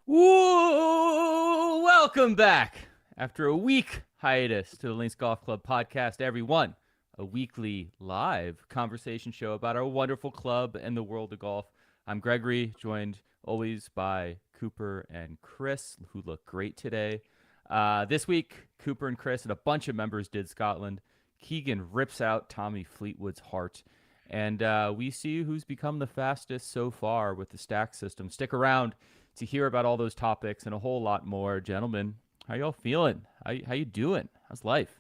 Whoa! Welcome back after a week hiatus to the Links Golf Club podcast, everyone. A weekly live conversation show about our wonderful club and the world of golf. I'm Gregory, joined always by Cooper and Chris, who look great today. This week, Cooper and Chris and a bunch of members did Scotland. Keegan rips out Tommy Fleetwood's heart. And we see who's become the fastest so far with the stack system. Stick around to hear about all those topics and a whole lot more. Gentlemen, how y'all feeling? How you doing? How's life?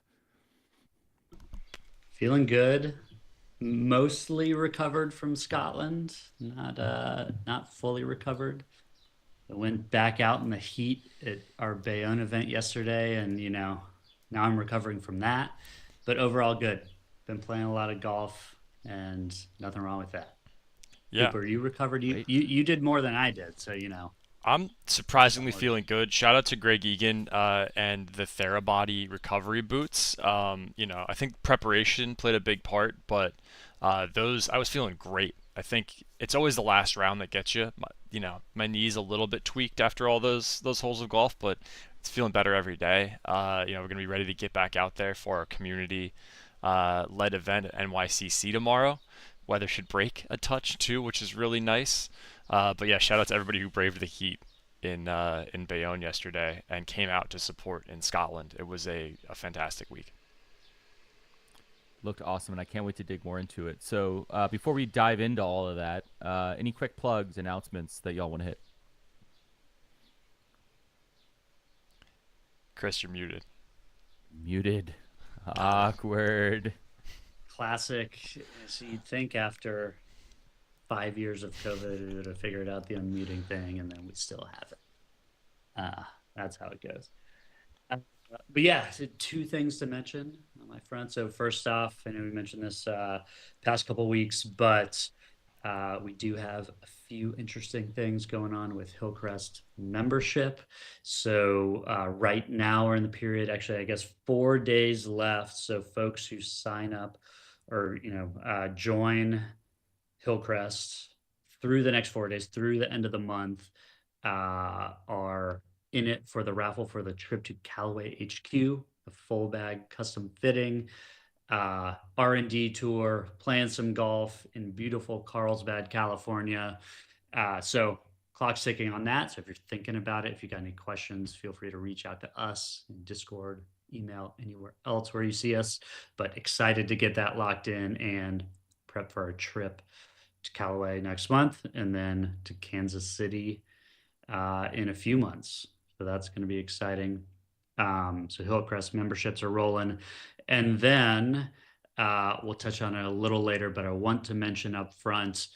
Feeling good. Mostly recovered from Scotland. Not fully recovered. I went back out in the heat at our Bayonne event yesterday, and now I'm recovering from that. But overall, good. Been playing a lot of golf, and nothing wrong with that. Yeah, Cooper, you recovered. You Great. you, you did more than I did, so I'm got surprisingly more to feeling good. Shout out to Greg Egan and the Therabody recovery boots. I think preparation played a big part, but those I was feeling great. I think it's always the last round that gets you. My knee's a little bit tweaked after all those holes of golf, but it's feeling better every day. We're gonna be ready to get back out there for our community led event at NYCC tomorrow. Weather should break a touch too, which is really nice. But yeah, shout out to everybody who braved the heat in Bayonne yesterday and came out to support in Scotland. It was a fantastic week. Looked awesome, and I can't wait to dig more into it. So before we dive into all of that, any quick plugs, announcements that y'all want to hit? Chris, you're muted. Muted. Awkward. classic. So you'd think after 5 years of COVID, we would have figured out the unmuting thing, and then we still haven't. That's how it goes. But yeah, so two things to mention on my front. So first off, I know we mentioned this past couple weeks, but we do have a few interesting things going on with Hillcrest membership. So right now we're in the period, actually, I guess 4 days left. So folks who sign up or join Hillcrest through the next 4 days, through the end of the month, are in it for the raffle for the trip to Callaway HQ, the full bag custom fitting, R&D tour, playing some golf in beautiful Carlsbad, California. So clock's ticking on that. So if you're thinking about it, if you got any questions, feel free to reach out to us in Discord, email, anywhere else where you see us. But excited to get that locked in and prep for our trip to Callaway next month and then to Kansas City in a few months. So that's going to be exciting. So Hillcrest memberships are rolling. And then we'll touch on it a little later, but I want to mention up front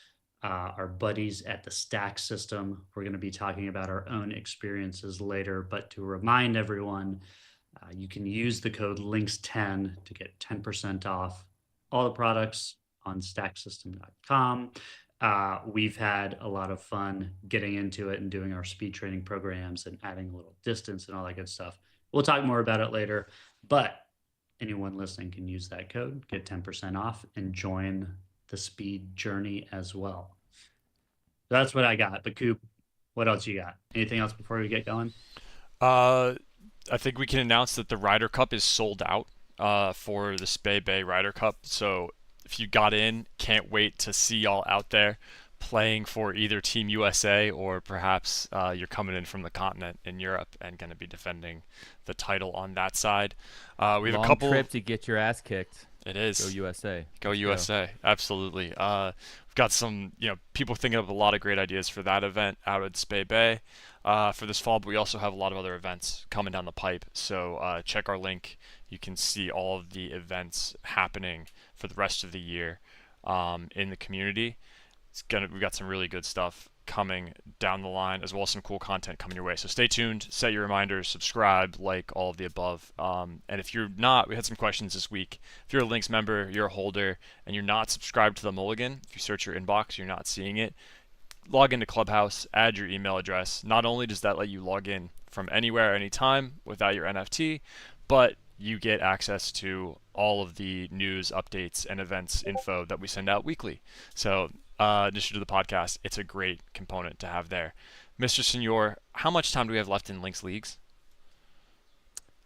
our buddies at the Stack System. We're going to be talking about our own experiences later, but to remind everyone, you can use the code LINKS10 to get 10% off all the products on stacksystem.com. We've had a lot of fun getting into it and doing our speed training programs and adding a little distance and all that good stuff. We'll talk more about it later, but anyone listening can use that code, get 10% off, and join the speed journey as well. So that's what I got. But Coop, what else you got? Anything else before we get going? Uh, I think we can announce that the Ryder Cup is sold out for the Spey Bay Ryder Cup. So if you got in, can't wait to see y'all out there playing for either Team USA or perhaps you're coming in from the continent in Europe and going to be defending the title on that side. We have a Long couple. trip to get your ass kicked. It Go is. USA. Go Let's go. USA. Absolutely. We've got some, people thinking of a lot of great ideas for that event out at Spey Bay for this fall, but we also have a lot of other events coming down the pipe. So check our link. You can see all of the events happening for the rest of the year in the community. We've got some really good stuff coming down the line, as well as some cool content coming your way. So stay tuned, set your reminders, subscribe, like all of the above. And if you're not, we had some questions this week. If you're a Links member, you're a holder, and you're not subscribed to the Mulligan, if you search your inbox, you're not seeing it, log into Clubhouse, add your email address. Not only does that let you log in from anywhere, anytime without your NFT, but you get access to all of the news, updates, and events info that we send out weekly. So, in addition to the podcast, it's a great component to have there. Mr. Senor, how much time do we have left in Links Leagues?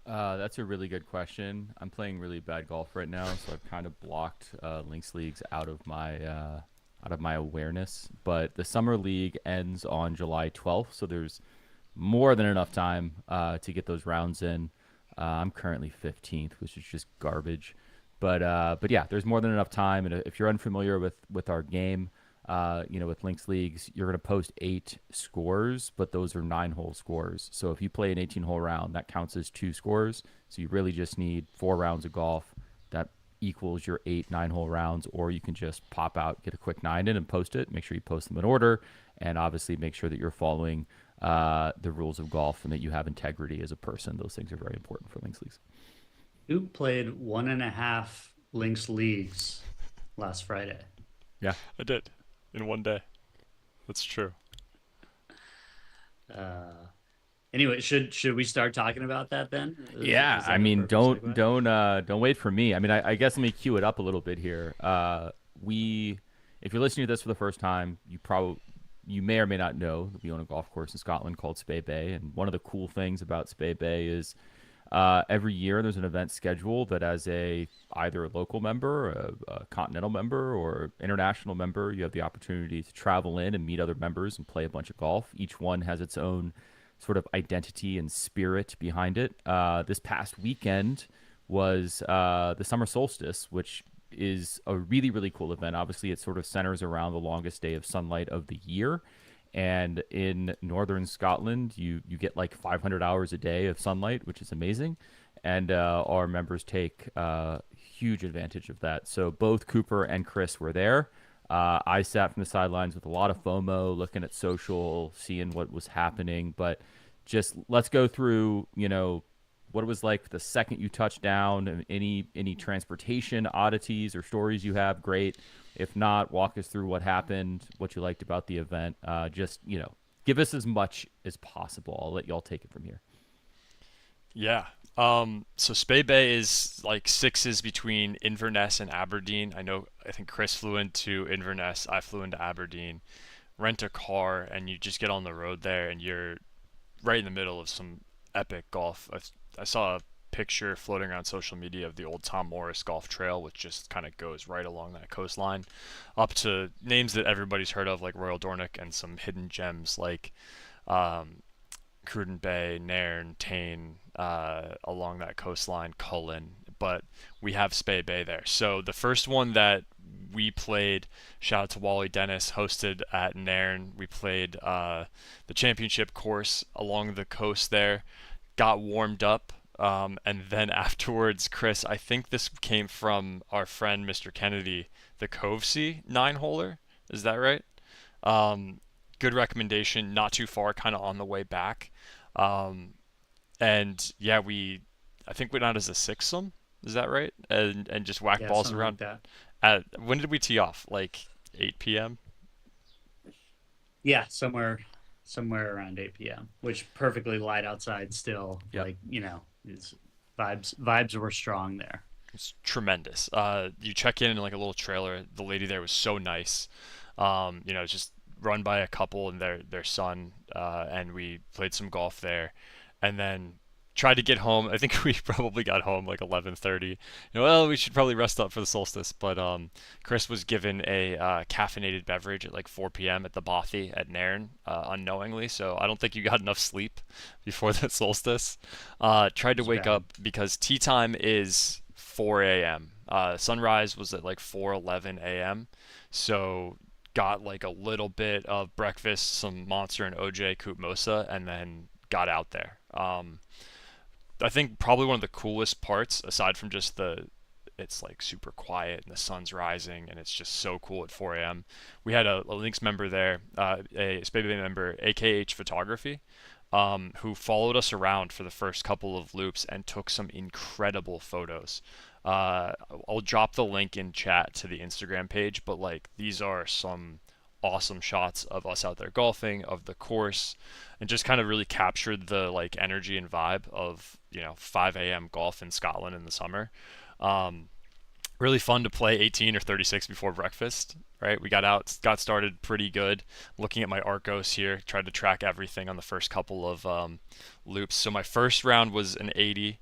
That's a really good question. I'm playing really bad golf right now, so I've kind of blocked Links Leagues out of my awareness. But the summer league ends on July 12th, so there's more than enough time to get those rounds in. I'm currently 15th, which is just garbage. But yeah, there's more than enough time. And if you're unfamiliar with our game, with Links Leagues, you're going to post 8 scores, but those are 9-hole scores. So if you play an 18-hole round, that counts as 2 scores. So you really just need 4 rounds of golf. That equals your 8 9-hole rounds, or you can just pop out, get a quick 9 in and post it. Make sure you post them in order, and obviously make sure that you're following the rules of golf and that you have integrity as a person. Those things are very important for Links Leagues. Who played 1.5 Links Leagues last Friday? Yeah, I did in one day. That's true. Anyway, should we start talking about that then? Yeah, Is that I a mean, perfect segue? don't wait for me. I mean, I guess let me cue it up a little bit here. If you're listening to this for the first time, you may or may not know that we own a golf course in Scotland called Spey Bay, and one of the cool things about Spey Bay is every year there's an event scheduled that as either a local member, a continental member, or international member, you have the opportunity to travel in and meet other members and play a bunch of golf. Each one has its own sort of identity and spirit behind it. This past weekend was the summer solstice, which is a really, really cool event. Obviously, it sort of centers around the longest day of sunlight of the year. And in northern Scotland, you get like 500 hours a day of sunlight, which is amazing. And our members take huge advantage of that. So both Cooper and Chris were there. I sat from the sidelines with a lot of FOMO, looking at social, seeing what was happening. But just let's go through, what it was like the second you touched down, and any transportation oddities or stories you have. Great. If not, walk us through what happened, what you liked about the event. Just give us as much as possible. I'll let y'all take it from here. Yeah. So Spey Bay is like 6s between Inverness and Aberdeen. I think Chris flew into Inverness. I flew into Aberdeen. Rent a car, and you just get on the road there, and you're right in the middle of some epic golf. I saw a picture floating around social media of the old Tom Morris golf trail, which just kind of goes right along that coastline up to names that everybody's heard of, like Royal Dornoch, and some hidden gems like Cruden Bay, Nairn, Tane, along that coastline, Cullen. But we have Spey Bay there. So the first one that we played, shout out to Wally Dennis, hosted at Nairn. We played the championship course along the coast there, got warmed up. And then afterwards, Chris, I think this came from our friend Mr. Kennedy, the Covesea 9-holer. Is that right? Good recommendation, not too far, kind of on the way back. And yeah, I think went out as a 6-some. Is that right? And just whack balls something around. like that. When did we tee off? Like 8 p.m.? Yeah, somewhere around 8 p.m., which perfectly light outside still. Yep. Like, vibes were strong there. It's tremendous. You check in like a little trailer. The lady there was so nice. Just run by a couple and their son, and we played some golf there, and then tried to get home. I think we probably got home like 11:30. Well, we should probably rest up for the solstice. But Chris was given a caffeinated beverage at like 4 p.m. at the Bothy at Nairn, unknowingly. So I don't think you got enough sleep before the solstice. Tried to wake up because tea time is 4 a.m. Sunrise was at like 4:11 a.m. So got like a little bit of breakfast, some Monster and OJ Koopmosa, and then got out there. I think probably one of the coolest parts, aside from just it's like super quiet and the sun's rising and it's just so cool at 4 a.m. We had a Links member there, a Spey Bay member, AKH Photography, who followed us around for the first couple of loops and took some incredible photos. I'll drop the link in chat to the Instagram page, but like these are some awesome shots of us out there golfing, of the course, and just kind of really captured the like energy and vibe of 5 a.m. golf in Scotland in the summer. Really fun to play 18 or 36 before breakfast, right? We got started pretty good. Looking at my Arcos here, tried to track everything on the first couple of loops. So my first round was an 80,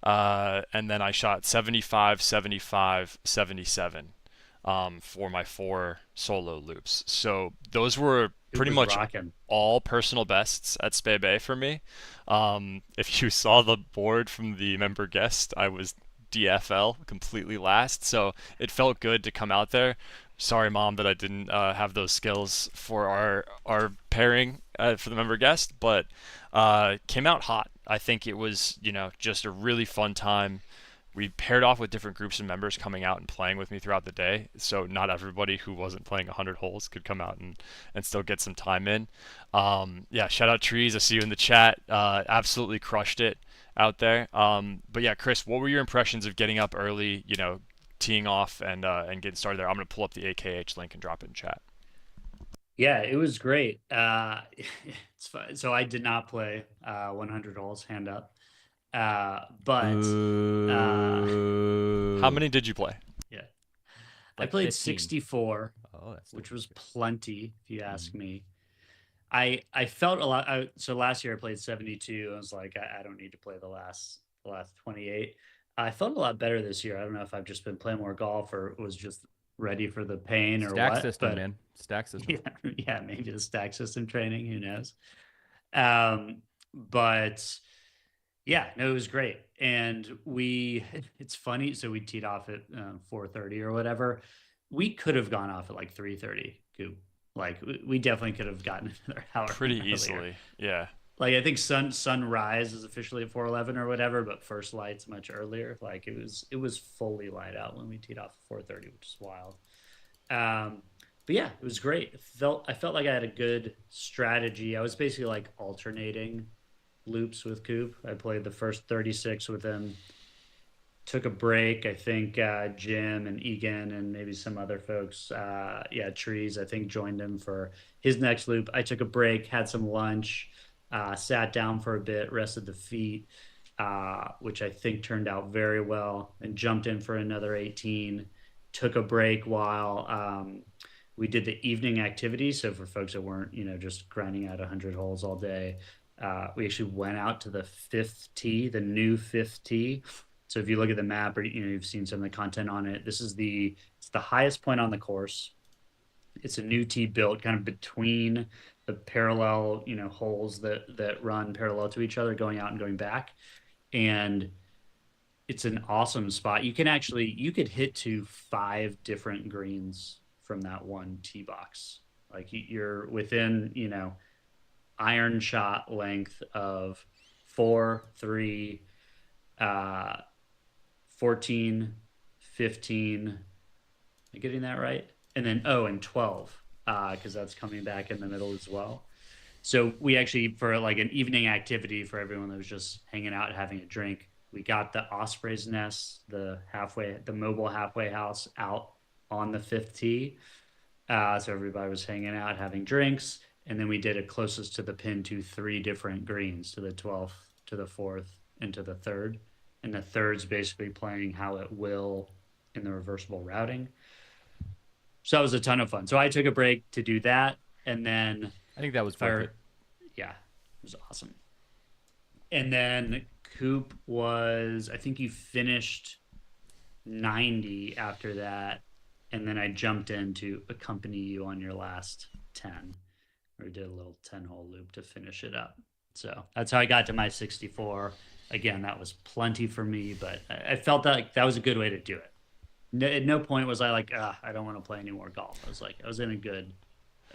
and then I shot 75, 75, 77 for my 4 solo loops. So those were pretty much rocking. all personal bests at Spey Bay for me. If you saw the board from the member guest, I was DFL completely last, so it felt good to come out there. Sorry, Mom, that I didn't have those skills for our pairing for the member guest, but came out hot. I think it was just a really fun time. We paired off with different groups of members coming out and playing with me throughout the day, so not everybody who wasn't playing 100 holes could come out and still get some time in. Yeah, shout out Trees, I see you in the chat. Absolutely crushed it out there. But yeah, Chris, what were your impressions of getting up early, teeing off and getting started there? I'm going to pull up the AKH link and drop it in chat. Yeah, it was great. It's fun. So I did not play 100 holes, hand up. But how many did you play? Yeah, Like I played 15. 64, That's which was plenty, if you ask me. I felt a lot. So last year I played 72. I was like, I don't need to play the last 28. I felt a lot better this year. I don't know if I've just been playing more golf or was just ready for the pain or stack what. system, but man. Stack system. yeah, maybe the stack system training. Who knows? But yeah, no, it was great. And it's funny. So we teed off at 4:30 or whatever. We could have gone off at like 3:30. Like we definitely could have gotten another hour pretty earlier. easily. Yeah. Like I think sunrise is officially at 4:11 or whatever, but first light's much earlier. Like it was fully light out when we teed off at 4:30, which is wild. But yeah, it was great. I felt like I had a good strategy. I was basically like alternating loops with Coop. I played the first 36 with him. Took a break. I think Jim and Egan and maybe some other folks, Trees, I think joined him for his next loop. I took a break, had some lunch, sat down for a bit, rested the feet, which I think turned out very well, and jumped in for another 18. Took a break while we did the evening activity. So for folks that weren't, just grinding out 100 holes all day, we actually went out to the 5th tee, the new 5th tee. So if you look at the map or you've seen some of the content on it, it's the highest point on the course. It's a new tee built kind of between the parallel, holes that run parallel to each other, going out and going back. And it's an awesome spot. You could hit to 5 different greens from that one tee box. Like you're within, iron shot length of 4, 3, 14, 15. Am I getting that right? And then and 12, because that's coming back in the middle as well. So we actually, for like an evening activity for everyone that was just hanging out and having a drink, we got the Osprey's Nest, the mobile halfway house, out on the 5th tee. So everybody was hanging out, having drinks, and then we did it closest to the pin to 3 different greens, to the 12th, to the 4th, and to the 3rd. And the 3rd's basically playing how it will in the reversible routing. So that was a ton of fun. So I took a break to do that, and then I think that was worth it. Yeah, it was awesome. And then Coop was, I think you finished 90 after that, and then I jumped in to accompany you on your last 10. We did a little 10-hole loop to finish it up. So that's how I got to my 64. Again, that was plenty for me, but I felt like that was a good way to do it. At no point was I like, I don't want to play any more golf. I was like, I was in a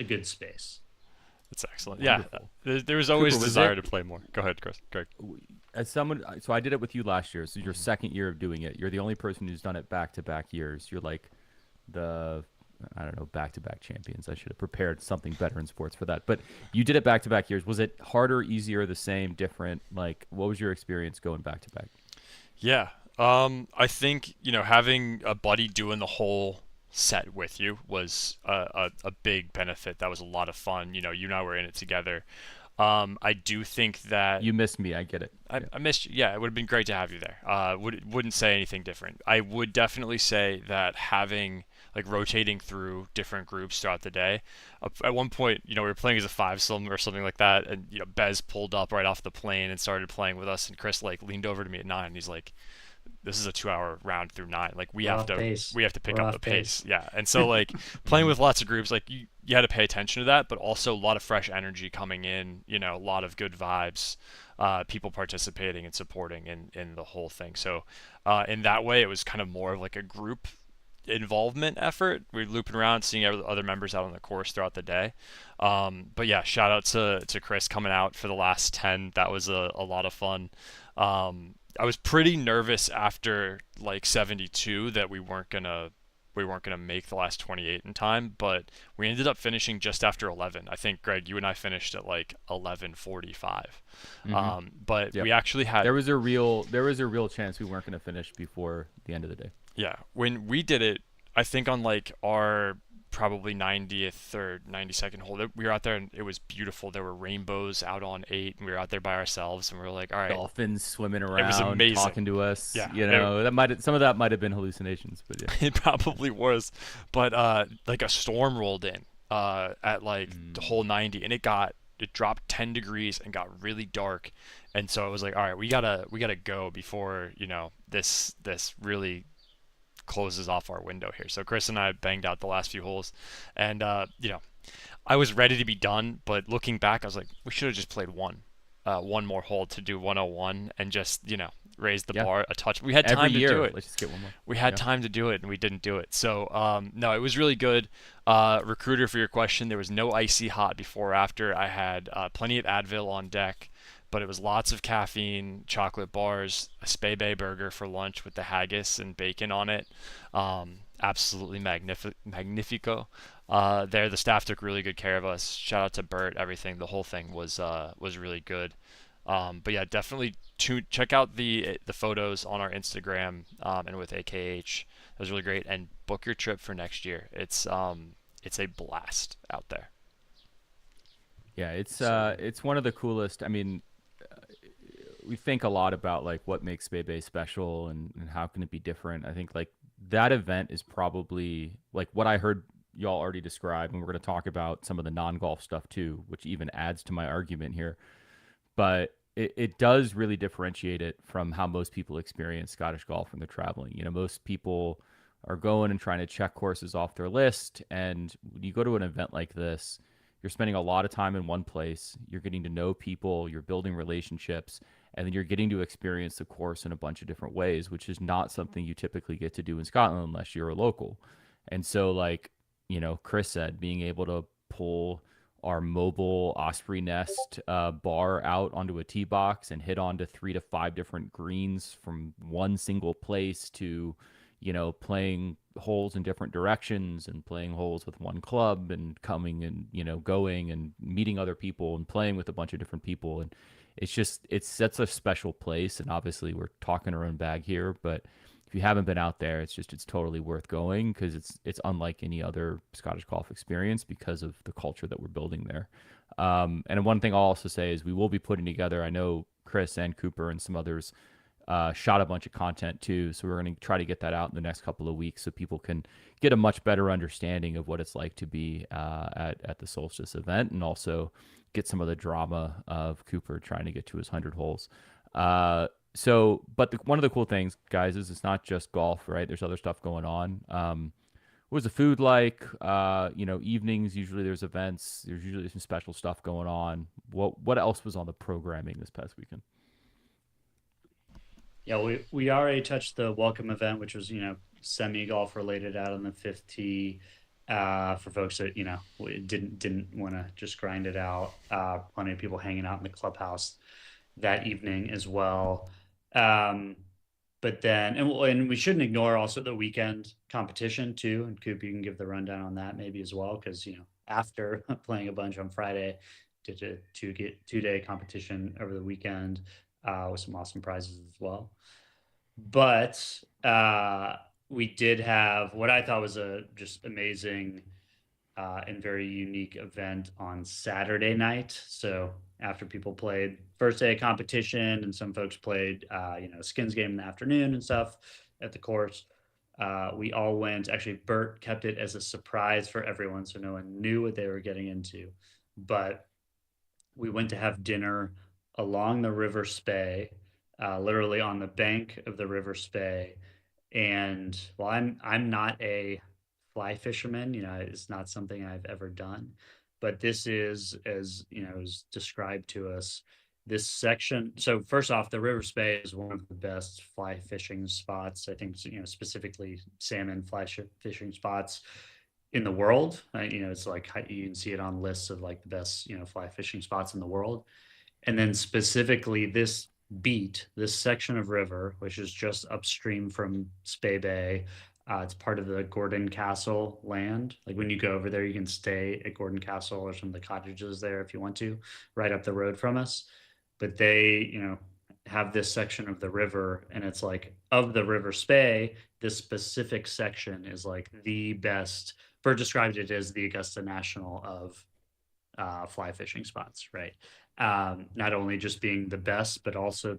good space. That's excellent. Wonderful. Yeah, there was always Cooper, desire to play more. Go ahead, Greg. As someone, so I did it with you last year. So your second year of doing it. You're the only person who's done it back-to-back years. You're like back-to-back champions. I should have prepared something better in sports for that. But you did it back-to-back years. Was it harder, easier, the same, different? Like, what was your experience going back-to-back? Yeah. I think, having a buddy doing the whole set with you was a big benefit. That was a lot of fun. You and I were in it together. I do think that You missed me. I get it. Yeah. I missed you. Yeah, it would have been great to have you there. Wouldn't say anything different. I would definitely say that having like rotating through different groups throughout the day. At one point, we were playing as a five-some or something like that, and Bez pulled up right off the plane and started playing with us, and Chris like leaned over to me at 9, and he's like, this is a 2-hour round through 9. Like we We're have off to pace. we have to pick We're up off the pace. pace. Yeah. And so like playing with lots of groups, like you had to pay attention to that, but also a lot of fresh energy coming in, a lot of good vibes, people participating and supporting in the whole thing. So in that way it was kind of more of like a group involvement effort. We're looping around, seeing other members out on the course throughout the day. But yeah, shout out to Chris coming out for the last 10. That was a lot of fun. I was pretty nervous after like 72 that we weren't gonna make the last 28 in time, but we ended up finishing just after 11. I think Greg, you and I finished at like 11:45. But Yep. we actually had There was a real chance we weren't going to finish before the end of the day. yeah, when we did it, I think on like our probably 90th or 92nd hole, we were out there and it was beautiful. There were rainbows out on 8, and we were out there by ourselves, and we were like, all right, Dolphins swimming was around, amazing. talking to us. Yeah, Some of that might have been hallucinations, but yeah. it probably was. But like a storm rolled in at like the hole 90, and it dropped 10 degrees and got really dark, and so it was like, all right, we gotta go before this really closes off our window here. So Chris and I banged out the last few holes, and I was ready to be done, but looking back, I was like, we should have just played one more hole to do 101 and just raise the bar a touch. We had time to do it. Let's just get one more. We had time to do it, and we didn't do it. So no, it was really good. Recruiter, for your question, there was no icy hot before or after. I had plenty of Advil on deck, but it was lots of caffeine, chocolate bars, a Spey Bay burger for lunch with the haggis and bacon on it. Absolutely magnifico. There, the staff took really good care of us. Shout out to Bert. Everything, the whole thing was really good. But yeah, definitely check out the photos on our Instagram and with AKH. That was really great. And book your trip for next year. It's a blast out there. Yeah, it's one of the coolest. I mean, we think a lot about like what makes Spey Bay special and how can it be different. I think like that event is probably like what I heard y'all already describe, and we're going to talk about some of the non-golf stuff too, which even adds to my argument here. But it does really differentiate it from how most people experience Scottish golf when they're traveling. Most people are going and trying to check courses off their list, and when you go to an event like this, you're spending a lot of time in one place. You're getting to know people, you're building relationships, and then you're getting to experience the course in a bunch of different ways, which is not something you typically get to do in Scotland unless you're a local. And so, like, Chris said, being able to pull our mobile Osprey Nest bar out onto a tee box and hit onto 3 to 5 different greens from one single place to, playing holes in different directions and playing holes with one club and coming and, going and meeting other people and playing with a bunch of different people. And it's such a special place. And obviously we're talking our own bag here, but if you haven't been out there, it's totally worth going because it's unlike any other Scottish golf experience because of the culture that we're building there. And one thing I'll also say is we will be putting together, I know Chris and Cooper and some others shot a bunch of content too. So we're going to try to get that out in the next couple of weeks so people can get a much better understanding of what it's like to be at the Solstice event, and also get some of the drama of Cooper trying to get to his 100 holes. But one of the cool things, guys, is it's not just golf, right? There's other stuff going on. What was the food like? Evenings, usually there's events. There's usually some special stuff going on. What else was on the programming this past weekend? Yeah, we already touched the welcome event, which was, semi-golf related out on the 5th tee. For folks that, didn't want to just grind it out. Plenty of people hanging out in the clubhouse that evening as well. But then, and we shouldn't ignore also the weekend competition too. And Coop, you can give the rundown on that maybe as well, because after playing a bunch on Friday, did a 2-day competition over the weekend with some awesome prizes as well. But we did have what I thought was a just amazing and very unique event on Saturday night. So after people played first day of competition, and some folks played, skins game in the afternoon and stuff at the course. We all went. Actually, Bert kept it as a surprise for everyone, so no one knew what they were getting into. But we went to have dinner along the River Spey, literally on the bank of the River Spey. And while I'm not a fly fisherman, it's not something I've ever done, but this is, as is described to us, this section. So first off, the River Spey is one of the best fly fishing spots. I think, specifically salmon fishing spots in the world. It's like you can see it on lists of like the best, fly fishing spots in the world. And then specifically this this section of river, which is just upstream from Spey Bay. It's part of the Gordon Castle land. Like when you go over there, you can stay at Gordon Castle or some of the cottages there if you want to, right up the road from us. But they, have this section of the river, and it's like, of the River Spey, this specific section is like the best. Bird described it as the Augusta National of fly fishing spots, right? Not only just being the best, but also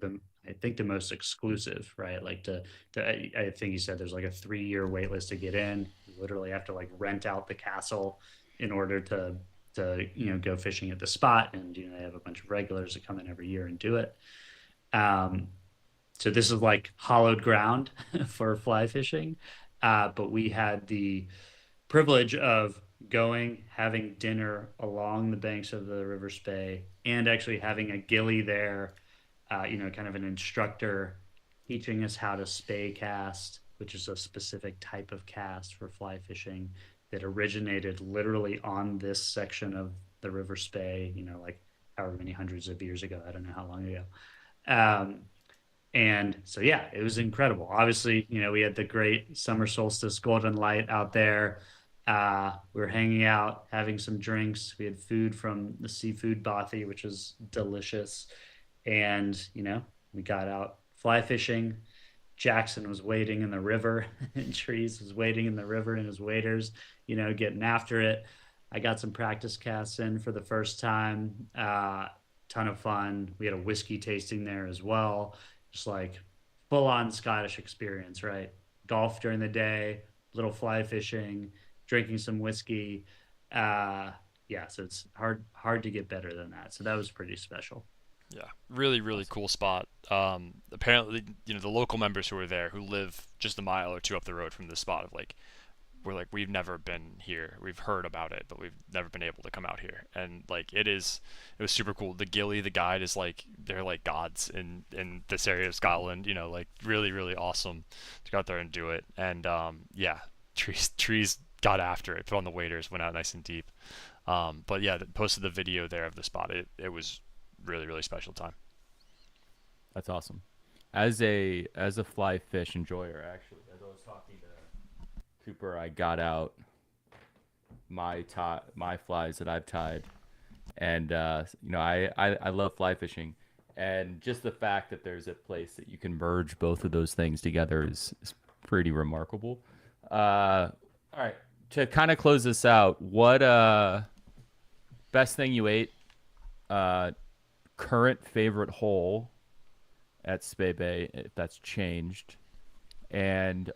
I think the most exclusive, right? Like I think you said there's like a 3-year wait list to get in. You literally have to like rent out the castle in order to go fishing at the spot, and they have a bunch of regulars that come in every year and do it. So this is like hallowed ground for fly fishing, but we had the privilege of going, having dinner along the banks of the River Spey, and actually having a ghillie there, kind of an instructor teaching us how to spey cast, which is a specific type of cast for fly fishing that originated literally on this section of the River Spey, like however many hundreds of years ago. I don't know how long ago. And so, yeah, it was incredible. Obviously, we had the great summer solstice golden light out there. We were hanging out, having some drinks. We had food from the seafood bothy, which was delicious. And, we got out fly fishing. Jackson was wading in the river, and Trees was wading in the river and his waders, getting after it. I got some practice casts in for the first time. Ton of fun. We had a whiskey tasting there as well. Just like full on Scottish experience, right? Golf during the day, little fly fishing, drinking some whiskey. So it's hard to get better than that. So that was pretty special. Yeah, really, really cool spot. Apparently, the local members who were there, who live just a mile or two up the road from this spot, we've never been here. We've heard about it, but we've never been able to come out here. And it was super cool. The ghillie, the guide, is they're like gods in this area of Scotland. Really, really awesome to go out there and do it. And trees got after it, put on the waders, went out nice and deep. But yeah, posted the video there of the spot. It was really, really special time. That's awesome. As a fly fish enjoyer, actually, as I was talking to Cooper, I got out my flies that I've tied, and I love fly fishing, and just the fact that there's a place that you can merge both of those things together is pretty remarkable. All right, to kind of close this out, what best thing you ate, current favorite hole at Spey Bay, if that's changed, and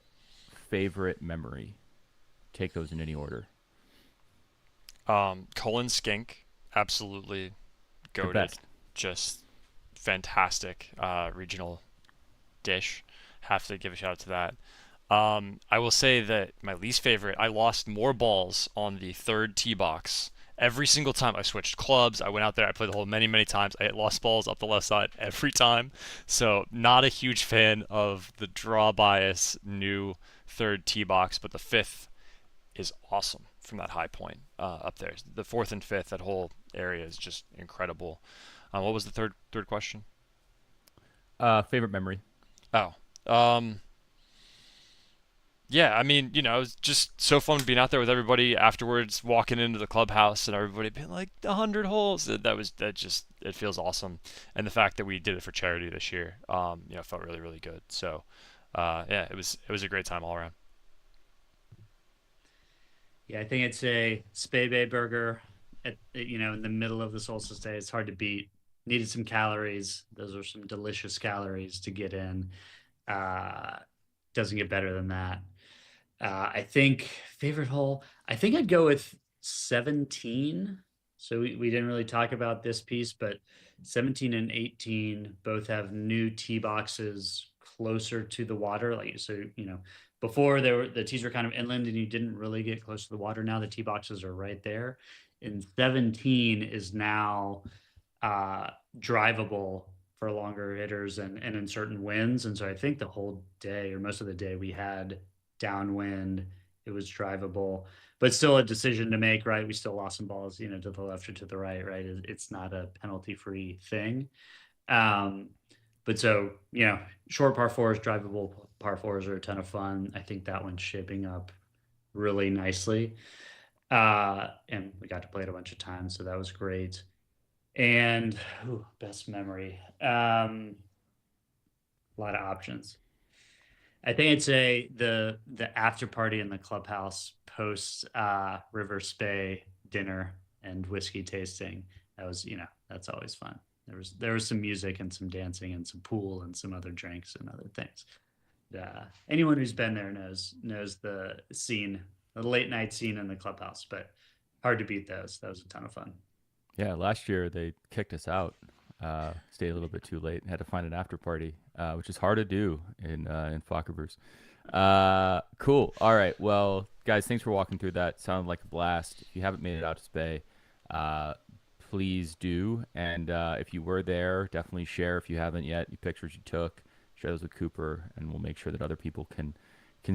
favorite memory. Take those in any order. Cullen skink, absolutely goated. Just fantastic regional dish. Have to give a shout out to that. I will say that my least favorite, I lost more balls on the third tee box. Every single time I switched clubs, I went out there, I played the hole many, many times. I lost balls up the left side every time. So not a huge fan of the draw bias new third tee box, but the fifth is awesome from that high point up there. The fourth and fifth, that whole area is just incredible. What was the third question? Favorite memory. Yeah, I mean, it was just so fun being out there with everybody afterwards, walking into the clubhouse and everybody being like 100 holes. It feels awesome. And the fact that we did it for charity this year, felt really, really good. So, it was a great time all around. Yeah, I think it's a Spey Bay burger in the middle of the solstice day. It's hard to beat. Needed some calories. Those are some delicious calories to get in. Uh, doesn't get better than that. I think favorite hole, I think I'd go with 17. So we didn't really talk about this piece, but 17 and 18 both have new tee boxes closer to the water. Like, so, before the tees were kind of inland and you didn't really get close to the water. Now the tee boxes are right there. And 17 is now uh, drivable for longer hitters and in certain winds. And so I think the whole day or most of the day we had downwind. It was drivable, but still a decision to make, right? We still lost some balls, to the left or to the right, right? It's not a penalty free thing. Um, but so, short par fours, drivable par fours are a ton of fun. I think that one's shaping up really nicely. And we got to play it a bunch of times, so that was great. And best memory. A lot of options. I think I'd say the after party in the clubhouse post River Spey dinner and whiskey tasting. That was, that's always fun. There was some music and some dancing and some pool and some other drinks and other things. Anyone who's been there knows the scene, the late night scene in the clubhouse, but hard to beat those. That was a ton of fun. Yeah, last year they kicked us out. Stayed a little bit too late. Had to find an after party, which is hard to do in Focke-Wulf. Cool. All right. Well, guys, thanks for walking through that. Sounded like a blast. If you haven't made it out to Spey, please do. And if you were there, definitely share if you haven't yet. The pictures you took, share those with Cooper, and we'll make sure that other people can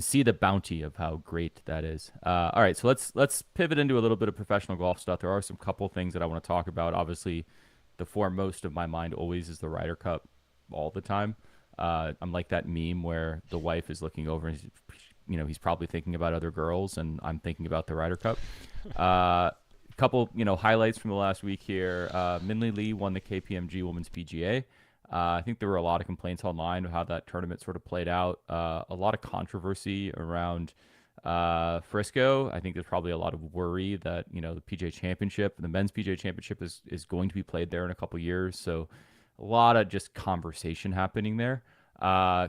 see the bounty of how great that is. All right, so let's pivot into a little bit of professional golf stuff. There are some couple things that I want to talk about. Obviously, the foremost of my mind always is the Ryder Cup all the time. I'm like that meme where the wife is looking over and he's probably thinking about other girls, and I'm thinking about the Ryder Cup. Couple highlights from the last week here. Minley Lee won the KPMG Women's PGA. I think there were a lot of complaints online of how that tournament sort of played out. A lot of controversy around Frisco. I think there's probably a lot of worry that the PGA Championship, the men's PGA Championship, is going to be played there in a couple years. So a lot of just conversation happening there.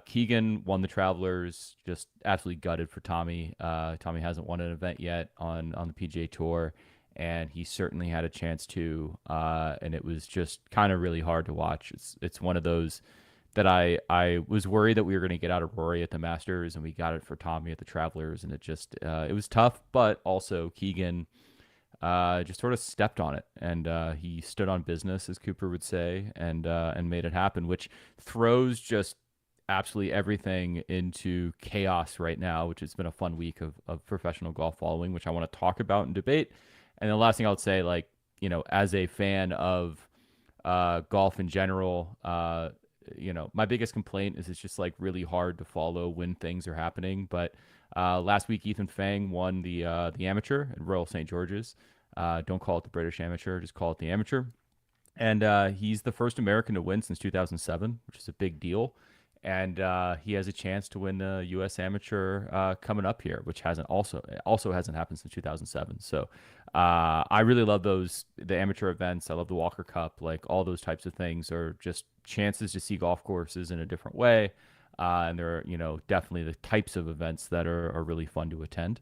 Keegan won the Travelers, just absolutely gutted for Tommy. Tommy hasn't won an event yet on the PGA Tour, and he certainly had a chance to. And it was just kind of really hard to watch. It's one of those that I was worried that we were going to get out of Rory at the Masters, and we got it for Tommy at the Travelers, and it was tough, but also Keegan just sort of stepped on it, and he stood on business, as Cooper would say, and made it happen, which throws just absolutely everything into chaos right now, which has been a fun week of professional golf following, which I want to talk about and debate. And the last thing I would say, as a fan of golf in general, my biggest complaint is it's just really hard to follow when things are happening. But last week, Ethan Fang won the amateur at Royal St. George's. Don't call it the British Amateur, just call it the amateur. And he's the first American to win since 2007, which is a big deal. And he has a chance to win the U.S. Amateur coming up here, which also hasn't happened since 2007. So I really love the amateur events. I love the Walker Cup. All those types of things are just chances to see golf courses in a different way. And they're definitely the types of events that are really fun to attend.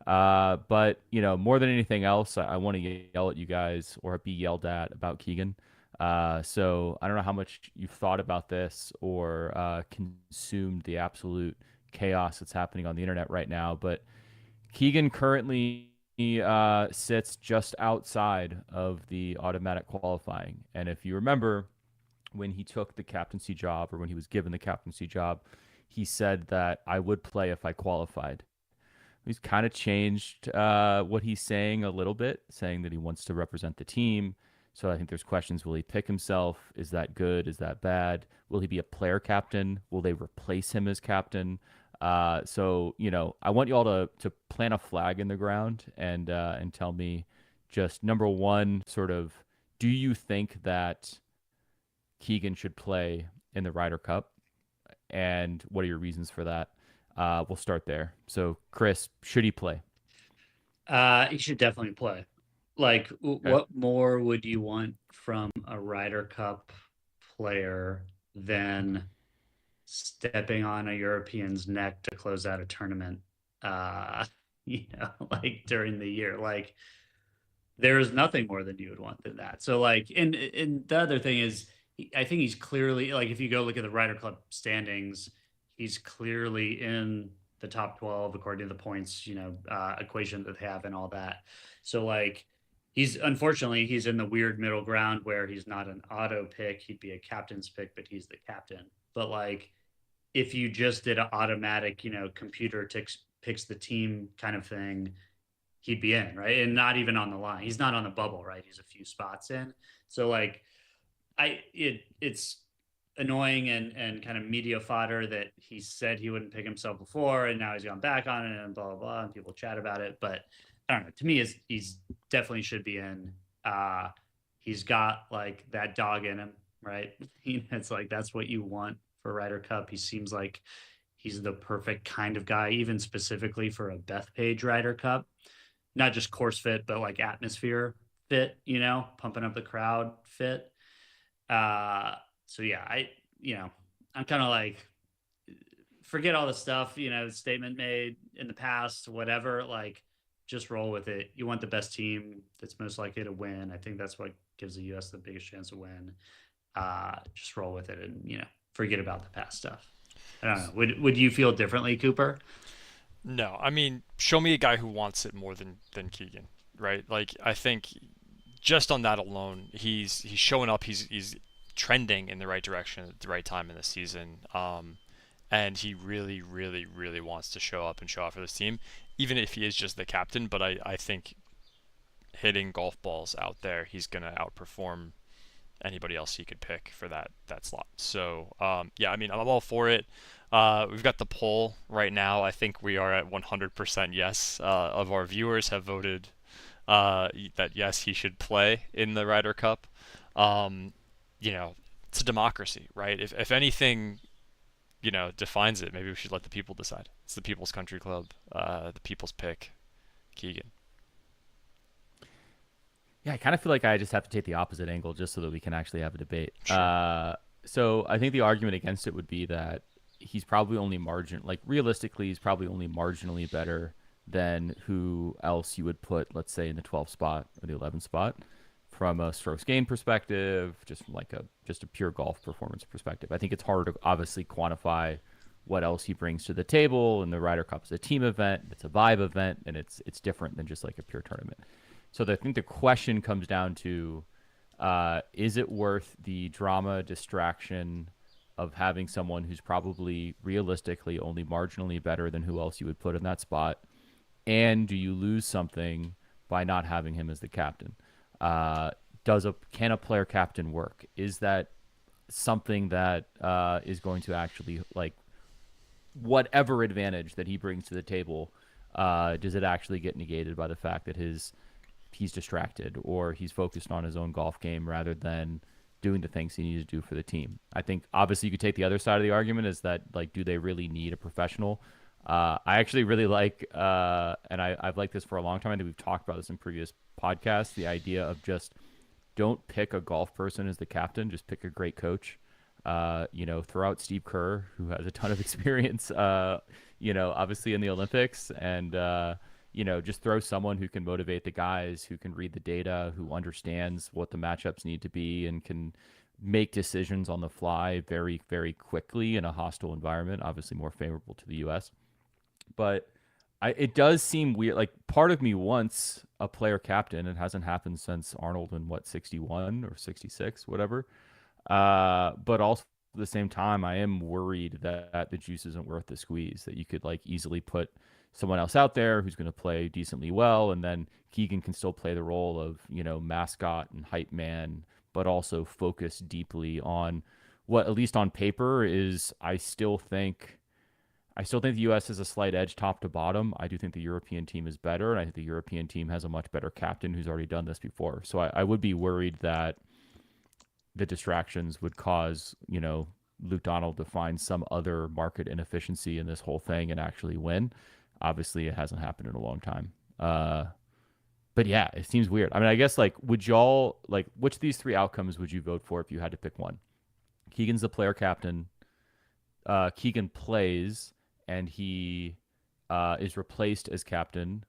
But more than anything else, I want to yell at you guys or be yelled at about Keegan. So I don't know how much you've thought about this or consumed the absolute chaos that's happening on the internet right now, but Keegan currently sits just outside of the automatic qualifying. And if you remember, when he took the captaincy job, or when he was given the captaincy job, he said that I would play if I qualified. He's kind of changed what he's saying a little bit, saying that he wants to represent the team. So I think there's questions. Will he pick himself? Is that good? Is that bad? Will he be a player captain? Will they replace him as captain? So I want you all to plant a flag in the ground and tell me, just number one, sort of, do you think that Keegan should play in the Ryder Cup? And what are your reasons for that? We'll start there. So Chris, should he play? He should definitely play. Like, what more would you want from a Ryder Cup player than stepping on a European's neck to close out a tournament? Like during the year, like there is nothing more than you would want than that. So, like, and the other thing is, I think he's clearly like if you go look at the Ryder Cup standings, he's clearly in the top 12 according to the points, equation that they have and all that. So like he's unfortunately he's in the weird middle ground where he's not an auto pick. He'd be a captain's pick, but he's the captain. But like if you just did an automatic, computer picks the team kind of thing, he'd be in, right? And not even on the line. He's not on the bubble, right? He's a few spots in. So like it's annoying and kind of media fodder that he said he wouldn't pick himself before and now he's gone back on it and blah blah blah and people chat about it. But I don't know. To me, he's definitely should be in. He's got like that dog in him, right? It's like that's what you want for Ryder Cup. He seems like he's the perfect kind of guy, even specifically for a Bethpage Ryder Cup. Not just course fit, but like atmosphere fit, pumping up the crowd fit. So yeah, I'm kind of like, forget all the stuff, statement made in the past, whatever, like just roll with it. You want the best team that's most likely to win. I think that's what gives the US the biggest chance to win. Just roll with it and, forget about the past stuff. I don't know. Would you feel differently, Cooper? No, I mean, show me a guy who wants it more than Keegan, right? Like, I think just on that alone, he's showing up. He's trending in the right direction at the right time in the season. And he really, really, really wants to show up and show out for this team, even if he is just the captain. But I think hitting golf balls out there, he's going to outperform anybody else he could pick for that slot. So, yeah, I mean, I'm all for it. We've got the poll right now. I think we are at 100% yes. Of our viewers have voted that yes, he should play in the Ryder Cup. It's a democracy, right? If anything, defines it, maybe we should let the people decide. It's the People's Country Club, the people's pick, Keegan. Yeah, I kind of feel like I just have to take the opposite angle just so that we can actually have a debate. Sure. So I think the argument against it would be that he's probably only realistically, he's probably only marginally better than who else you would put, let's say, in the 12th spot or the 11th spot from a strokes gain perspective, just from like a pure golf performance perspective. I think it's hard to obviously quantify what else he brings to the table. And the Ryder Cup is a team event, it's a vibe event, and it's different than just like a pure tournament. So I think the question comes down to, is it worth the drama distraction of having someone who's probably realistically only marginally better than who else you would put in that spot? And do you lose something by not having him as the captain? Can a player captain work? Is that something that is going to actually, like, whatever advantage that he brings to the table, does it actually get negated by the fact that he's distracted or he's focused on his own golf game rather than doing the things he needs to do for the team? I think obviously you could take the other side of the argument is that, like, do they really need a professional? I actually really like, and I've liked this for a long time. I think we've talked about this in previous podcasts, the idea of just don't pick a golf person as the captain, just pick a great coach. Throw out Steve Kerr, who has a ton of experience, obviously in the Olympics, and just throw someone who can motivate the guys, who can read the data, who understands what the matchups need to be, and can make decisions on the fly very, very quickly in a hostile environment, obviously more favorable to the U.S. But it does seem weird. Like, part of me wants a player captain. It hasn't happened since Arnold in, 61 or 66, whatever. But also at the same time, I am worried that the juice isn't worth the squeeze, that you could, like, easily put someone else out there who's going to play decently well, and then Keegan can still play the role of, mascot and hype man, but also focus deeply on what, at least on paper, is I still think the U.S. has a slight edge top to bottom. I do think the European team is better, and I think the European team has a much better captain who's already done this before. So I would be worried that the distractions would cause, Luke Donald to find some other market inefficiency in this whole thing and actually win. Obviously, it hasn't happened in a long time. but yeah, it seems weird. I mean, I guess like, would y'all like which of these three outcomes would you vote for if you had to pick one? Keegan's the player captain. Keegan plays and he is replaced as captain,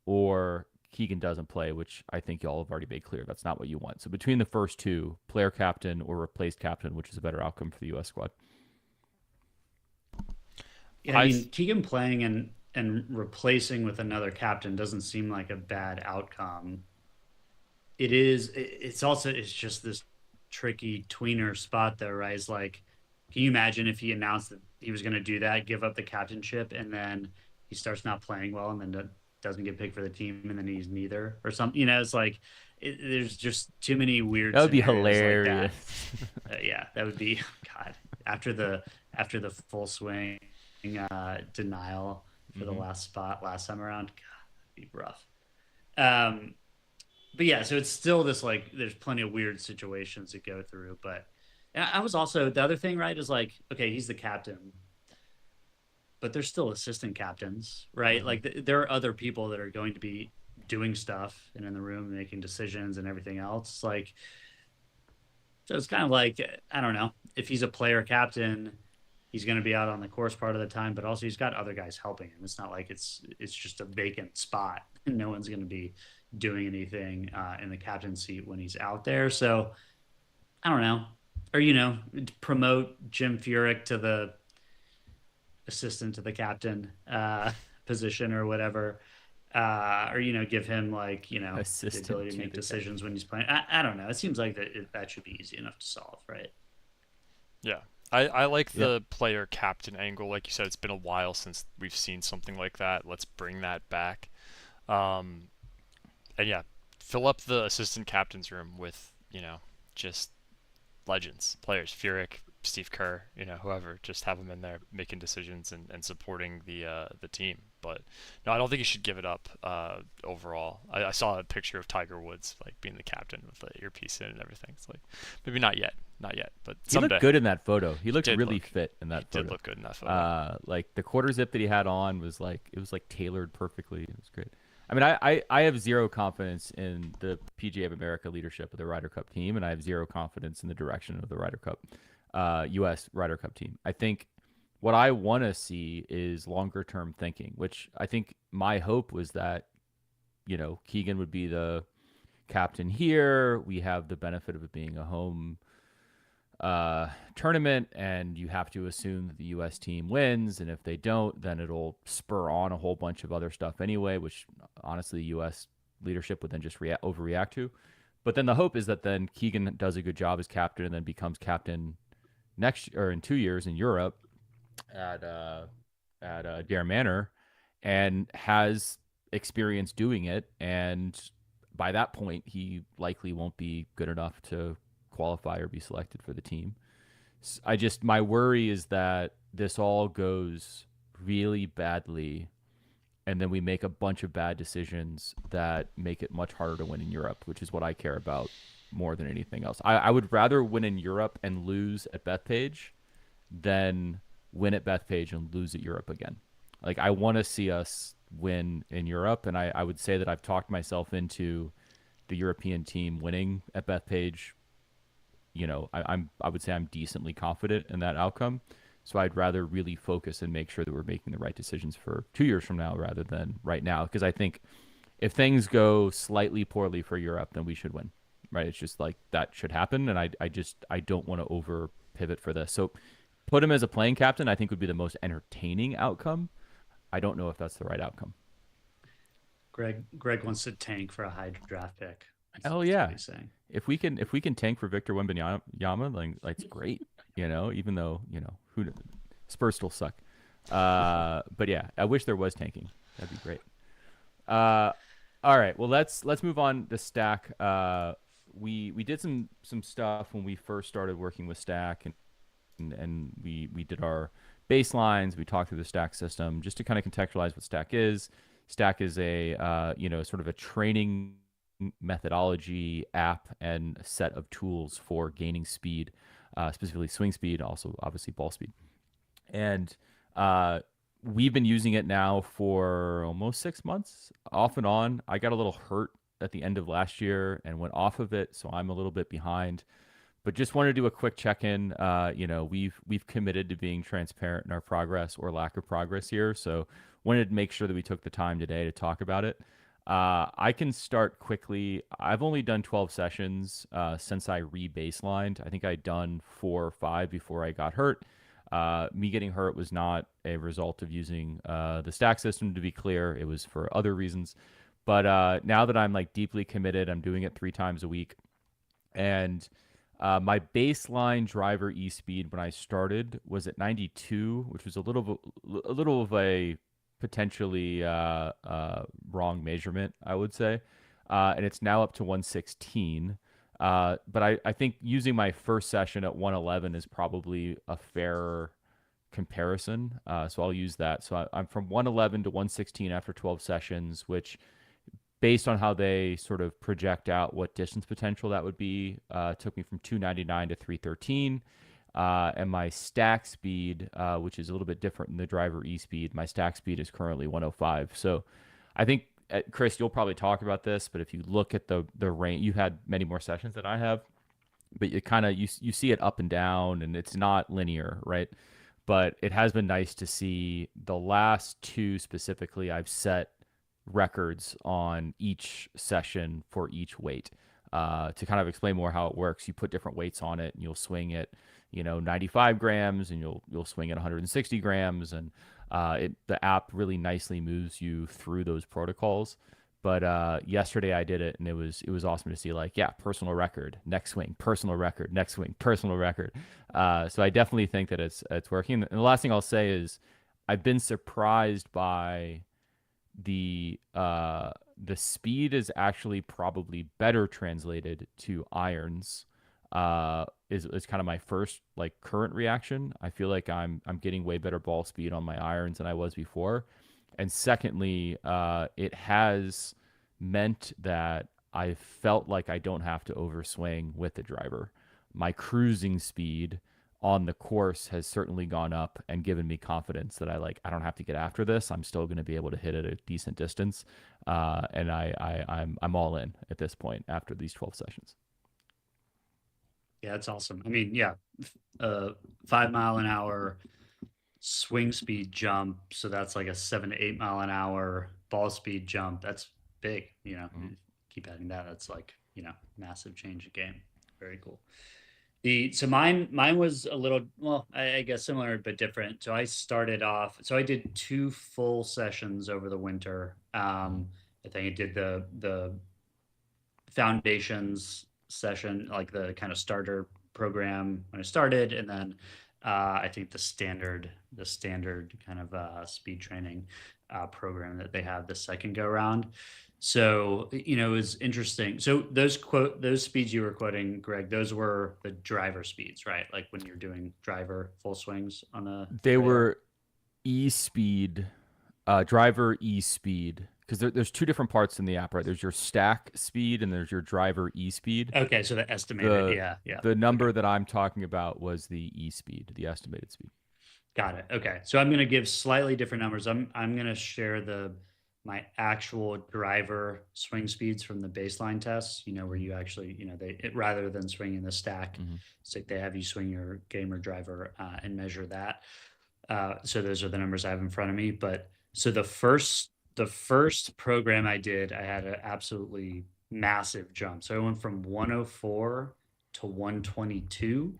or Keegan doesn't play, which I think y'all have already made clear that's not what you want. So between the first two, player captain or replaced captain, which is a better outcome for the U.S. squad? Yeah, I mean, Keegan playing and replacing with another captain doesn't seem like a bad outcome. It is. It's also it's just this tricky tweener spot though, right? It's like, can you imagine if he announced that he was going to do that, give up the captainship, and then he starts not playing well, and then doesn't get picked for the team, and then he's neither or something. You know, it's like there's just too many weird. That would be scenarios hilarious. Like that. Yeah, that would be God after the full swing denial for the last spot last time around. God, that'd be rough. But yeah, so it's still this like there's plenty of weird situations to go through. But I was also the other thing, right? Is like, okay, he's the captain, but there's still assistant captains, right? Like there are other people that are going to be doing stuff and in the room making decisions and everything else. Like, so it's kind of like, I don't know, if he's a player captain, he's going to be out on the course part of the time, but also he's got other guys helping him. It's not like it's just a vacant spot and no one's going to be doing anything in the captain seat when he's out there. So I don't know, or promote Jim Furyk to the assistant to the captain position or whatever, or give him like the ability to make decisions when he's playing. I don't know. It seems like that should be easy enough to solve, right? Yeah. I like the player captain angle. Like you said, it's been a while since we've seen something like that. Let's bring that back. And yeah, fill up the assistant captain's room with, just legends, players, Furyk, Steve Kerr, whoever, just have them in there making decisions and supporting the team. But no, I don't think you should give it up overall. I saw a picture of Tiger Woods like being the captain with the earpiece in and everything. It's like maybe not yet, but someday. He looked good in that photo. He looked really fit in that photo. Did look good in that photo. Like the quarter zip that he had on was like tailored perfectly. It was great. I mean, I have zero confidence in the PGA of America leadership of the Ryder Cup team, and I have zero confidence in the direction of the Ryder Cup, U.S. Ryder Cup team. I think what I want to see is longer term thinking, which I think my hope was that, Keegan would be the captain here. We have the benefit of it being a home tournament, and you have to assume that the U.S. team wins, and if they don't, then it'll spur on a whole bunch of other stuff anyway, which honestly the U.S. leadership would then just overreact to. But then the hope is that then Keegan does a good job as captain and then becomes captain next or in 2 years in Europe at Deere Manor and has experience doing it, and by that point he likely won't be good enough to qualify or be selected for the team. My worry is that this all goes really badly and then we make a bunch of bad decisions that make it much harder to win in Europe, which is what I care about more than anything else. I would rather win in Europe and lose at Bethpage than win at Bethpage and lose at Europe again. Like, I want to see us win in Europe, and I would say that I've talked myself into the European team winning at Bethpage. I would say I'm decently confident in that outcome. So I'd rather really focus and make sure that we're making the right decisions for 2 years from now rather than right now. Because I think if things go slightly poorly for Europe, then we should win, right? It's just like that should happen. And I don't want to over pivot for this. So put him as a playing captain, I think would be the most entertaining outcome. I don't know if that's the right outcome. Greg wants to tank for a high draft pick. Hell yeah! If we can tank for Victor Wembanyama, like it's great. Even though Spurs still suck. But yeah, I wish there was tanking. That'd be great. All right, well let's move on to Stack. We did some stuff when we first started working with Stack, and we did our baselines. We talked through the Stack system just to kind of contextualize what Stack is. Stack is a sort of a training methodology app and a set of tools for gaining speed, specifically swing speed, also obviously ball speed. And we've been using it now for almost 6 months, off and on. I got a little hurt at the end of last year and went off of it, so I'm a little bit behind. But just want to do a quick check-in. We've committed to being transparent in our progress or lack of progress here, so wanted to make sure that we took the time today to talk about it. I can start quickly. I've only done 12 sessions since I re-baselined. I think I'd done 4 or 5 before I got hurt. Me getting hurt was not a result of using the stack system, to be clear. It was for other reasons. But now that I'm like deeply committed, I'm doing it 3 times a week. And my baseline driver e-speed when I started was at 92, which was a little of a potentially wrong measurement, I would say. And it's now up to 116. But I think using my first session at 111 is probably a fairer comparison. So I'll use that. So I'm from 111 to 116 after 12 sessions, which, based on how they sort of project out what distance potential that would be, took me from 299 to 313. And my stack speed, which is a little bit different than the driver e-speed, my stack speed is currently 105. So I think, Chris, you'll probably talk about this, but if you look at the range, you've had many more sessions than I have, but you kind of, you see it up and down, and it's not linear, right? But it has been nice to see the last 2 specifically. I've set records on each session for each weight. To kind of explain more how it works, you put different weights on it, and you'll swing it, 95 grams, and you'll swing at 160 grams, and the app really nicely moves you through those protocols. But yesterday I did it, and it was awesome to see, like, yeah, personal record, next swing, personal record, next swing, personal record. So I definitely think that it's working. And the last thing I'll say is I've been surprised by the speed is actually probably better translated to irons. Is kind of my first like current reaction. I feel like I'm getting way better ball speed on my irons than I was before. And secondly, it has meant that I felt like I don't have to overswing with the driver. My cruising speed on the course has certainly gone up and given me confidence that I don't have to get after this. I'm still going to be able to hit at a decent distance. And I'm all in at this point after these 12 sessions. Yeah, that's awesome. I mean, yeah, 5 mile an hour swing speed jump. So that's like a 7 to 8 mile an hour ball speed jump. That's big, keep adding that. That's like, massive change of game. Very cool. So mine was a little, well, I guess similar, but different. So I started off, so I did 2 full sessions over the winter. I think I did the foundations session, like the kind of starter program when I started, and then I think the standard kind of speed training program that they have the second go around. So it was interesting. So those speeds you were quoting, Greg, those were the driver speeds, right? Like when you're doing driver full swings on a they were e-speed, driver e-speed. Because there's 2 different parts in the app, right? There's your stack speed and there's your driver e-speed. Okay, so the estimated, yeah. The number that I'm talking about was the e-speed, the estimated speed. Got it. Okay, so I'm going to give slightly different numbers. I'm going to share my actual driver swing speeds from the baseline tests. Where you actually, rather than swinging the stack, it's like they have you swing your gamer driver and measure that. So those are the numbers I have in front of me. But so the first program I did, I had an absolutely massive jump. So I went from 104 to 122.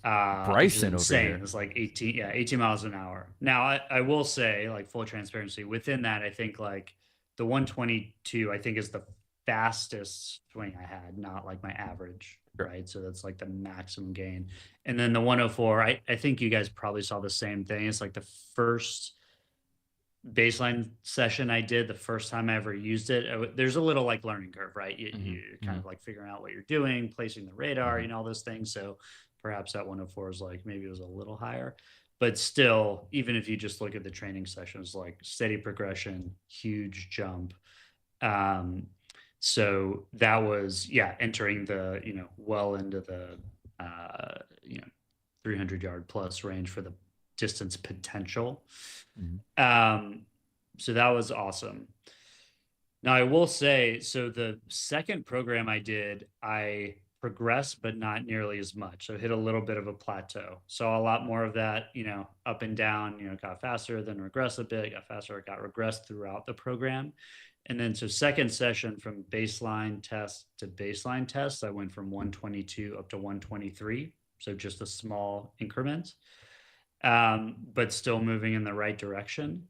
Bryson over here. It was like 18 miles an hour. Now I will say, like, full transparency, within that, I think like the 122, I think, is the fastest swing I had, not like my average, right? So that's like the maximum gain. And then the 104, I think you guys probably saw the same thing. It's like the first baseline session I did, the first time I ever used it. There's a little like learning curve, right? You're kind of like figuring out what you're doing, placing the radar, all those things. So perhaps that 104 is like, maybe it was a little higher, but still, even if you just look at the training sessions, like steady progression, huge jump. So that was, entering the, well into the, 300 yard plus range for the distance potential. So that was awesome. Now, I will say, so the second program I did, I progressed, but not nearly as much. So hit a little bit of a plateau. Saw a lot more of that, up and down, got faster, then regress a bit, got faster, got regressed throughout the program. And then, so second session from baseline test to baseline test, I went from 122 up to 123. So just a small increment, but still moving in the right direction.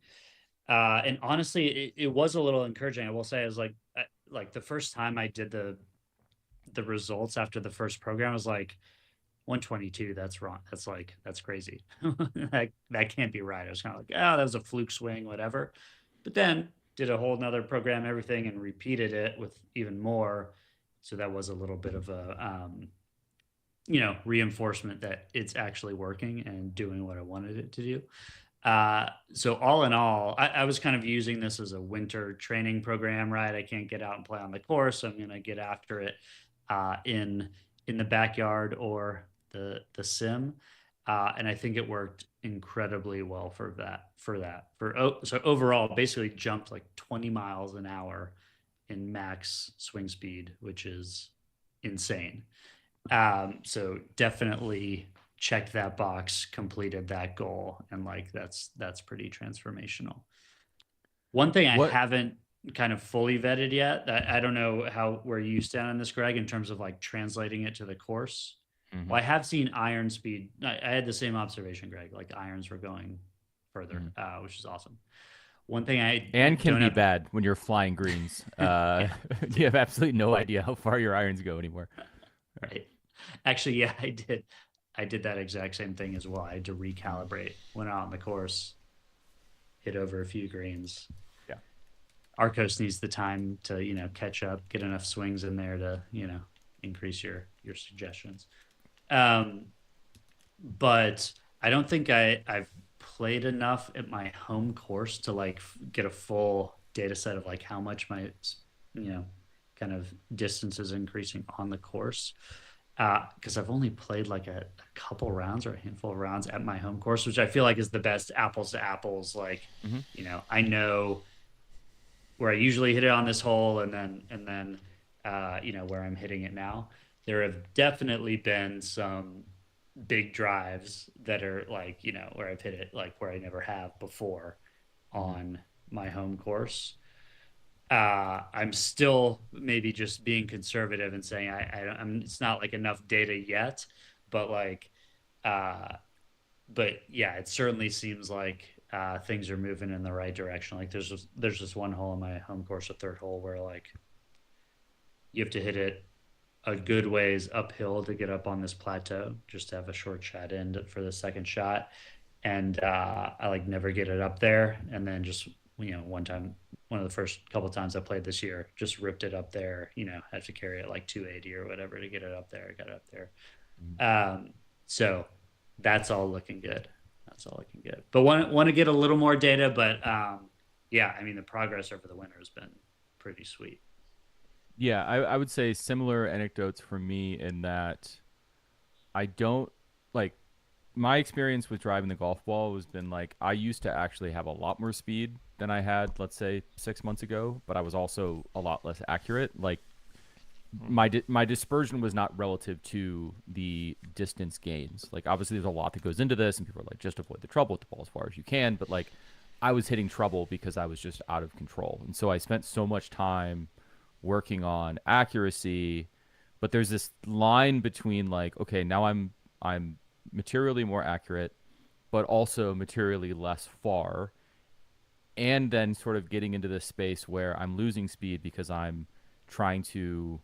And honestly, it was a little encouraging. I will say, I was like the first time I did the results after the first program, I was like, 122, that's wrong. That's crazy. that can't be right. I was kind of like, oh, that was a fluke swing, whatever. But then did a whole nother program, everything, and repeated it with even more. So that was a little bit of a reinforcement that it's actually working and doing what I wanted it to do. So all in all, I was kind of using this as a winter training program, right? I can't get out and play on the course, so I'm going to get after it in the backyard or the sim, and I think it worked incredibly well for that. So overall, basically jumped like 20 miles an hour in max swing speed, which is insane. So definitely checked that box, completed that goal, and like that's pretty transformational. One thing I haven't kind of fully vetted yet, I don't know where you stand on this, Greg, in terms of like translating it to the course. Mm-hmm. Well, I have seen iron speed. I had the same observation, Greg. Like irons were going further, which is awesome. One thing can be bad when you're flying greens. You have absolutely no idea how far your irons go anymore. Right. Actually, yeah, I did that exact same thing as well. I had to recalibrate. Went out on the course, hit over a few greens. Yeah. Arcos needs the time to, catch up, get enough swings in there to, increase your suggestions. But I don't think I've played enough at my home course to like get a full data set of like how much my, kind of distance is increasing on the course. Because I've only played like a couple rounds or a handful of rounds at my home course, which I feel like is the best apples to apples. Like, I know where I usually hit it on this hole, and then where I'm hitting it now. There have definitely been some big drives that are like, where I've hit it like where I never have before on my home course. I'm still maybe just being conservative and saying it's not like enough data yet, but like, but yeah, it certainly seems like things are moving in the right direction. Like there's just one hole in my home course, a third hole, where like you have to hit it a good ways uphill to get up on this plateau, just to have a short shot in for the second shot, and I like never get it up there, and then just one time, one of the first couple of times I played this year, just ripped it up there, had to carry it like 280 or whatever to get it up there. I got it up there. So that's all looking good. But want to get a little more data, but yeah, I mean, the progress over the winter has been pretty sweet. Yeah, I would say similar anecdotes from me in that I don't like my experience with driving the golf ball has been like I used to actually have a lot more speed than I had, let's say, 6 months ago, but I was also a lot less accurate. Like my dispersion was not relative to the distance gains. Like obviously there's a lot that goes into this, and people are like, just avoid the trouble with the ball as far as you can. But like I was hitting trouble because I was just out of control, and so I spent so much time working on accuracy. But there's this line between like, okay, now I'm materially more accurate, but also materially less far, and then sort of getting into this space where I'm losing speed because I'm trying to,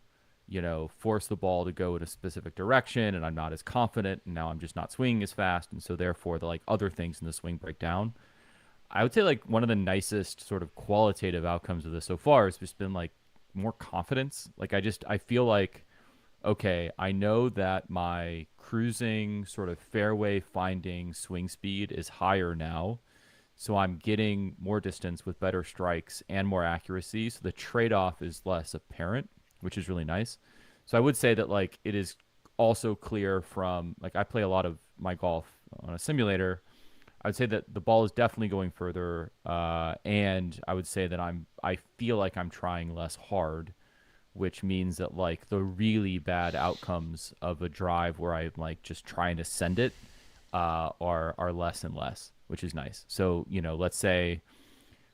force the ball to go in a specific direction, and I'm not as confident, and now I'm just not swinging as fast, and so therefore the like other things in the swing break down. I would say like one of the nicest sort of qualitative outcomes of this so far has just been like more confidence. Like I feel like, okay, I know that my cruising sort of fairway finding swing speed is higher now. So I'm getting more distance with better strikes and more accuracy. So the trade-off is less apparent, which is really nice. So I would say that like it is also clear from like I play a lot of my golf on a simulator. I would say that the ball is definitely going further, and I would say that I feel like I'm trying less hard, which means that like the really bad outcomes of a drive where I'm like just trying to send it are less and less, which is nice. So let's say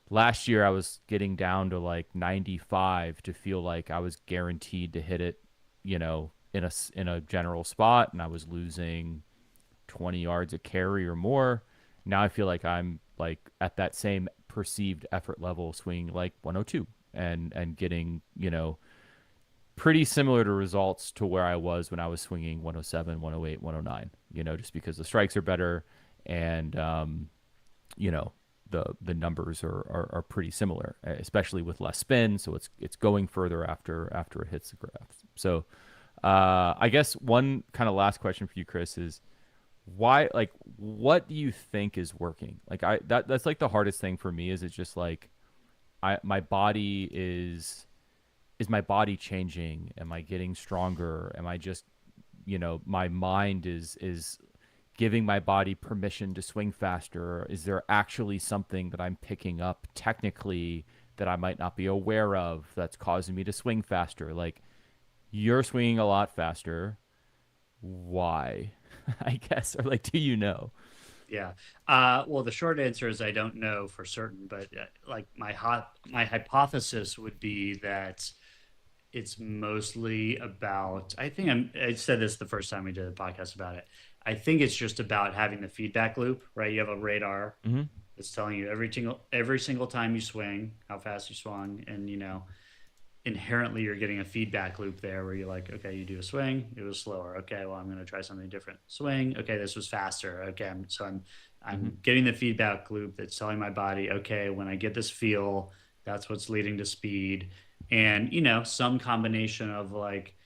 last year I was getting down to like 95 to feel like I was guaranteed to hit it, in a general spot, and I was losing 20 yards a carry or more. Now I feel like I'm like at that same perceived effort level, swinging like 102 and getting pretty similar to results to where I was when I was swinging 107, 108, 109. Just because the strikes are better, and the numbers are pretty similar, especially with less spin. So it's going further after it hits the grass. So I guess one kind of last question for you, Chris, is why, like, what do you think is working? Like that's like the hardest thing for me. Is it's just like my body is my body changing? Am I getting stronger? Am I just my mind is giving my body permission to swing faster? Is there actually something that I'm picking up technically that I might not be aware of that's causing me to swing faster? Like, you're swinging a lot faster. Why? I guess, or like, do you know? Yeah. Well, the short answer is I don't know for certain, but like my hypothesis would be that it's mostly about, I said this the first time we did a podcast about it. I think it's just about having the feedback loop, right? You have a radar Mm-hmm. that's telling you every single time you swing, how fast you swung. And, inherently you're getting a feedback loop there where you're like, okay, you do a swing, it was slower. Okay, well, I'm going to try something different. Swing. Okay, this was faster. Okay. I'm getting the feedback loop that's telling my body, okay, when I get this feel, that's what's leading to speed. And, some combination of like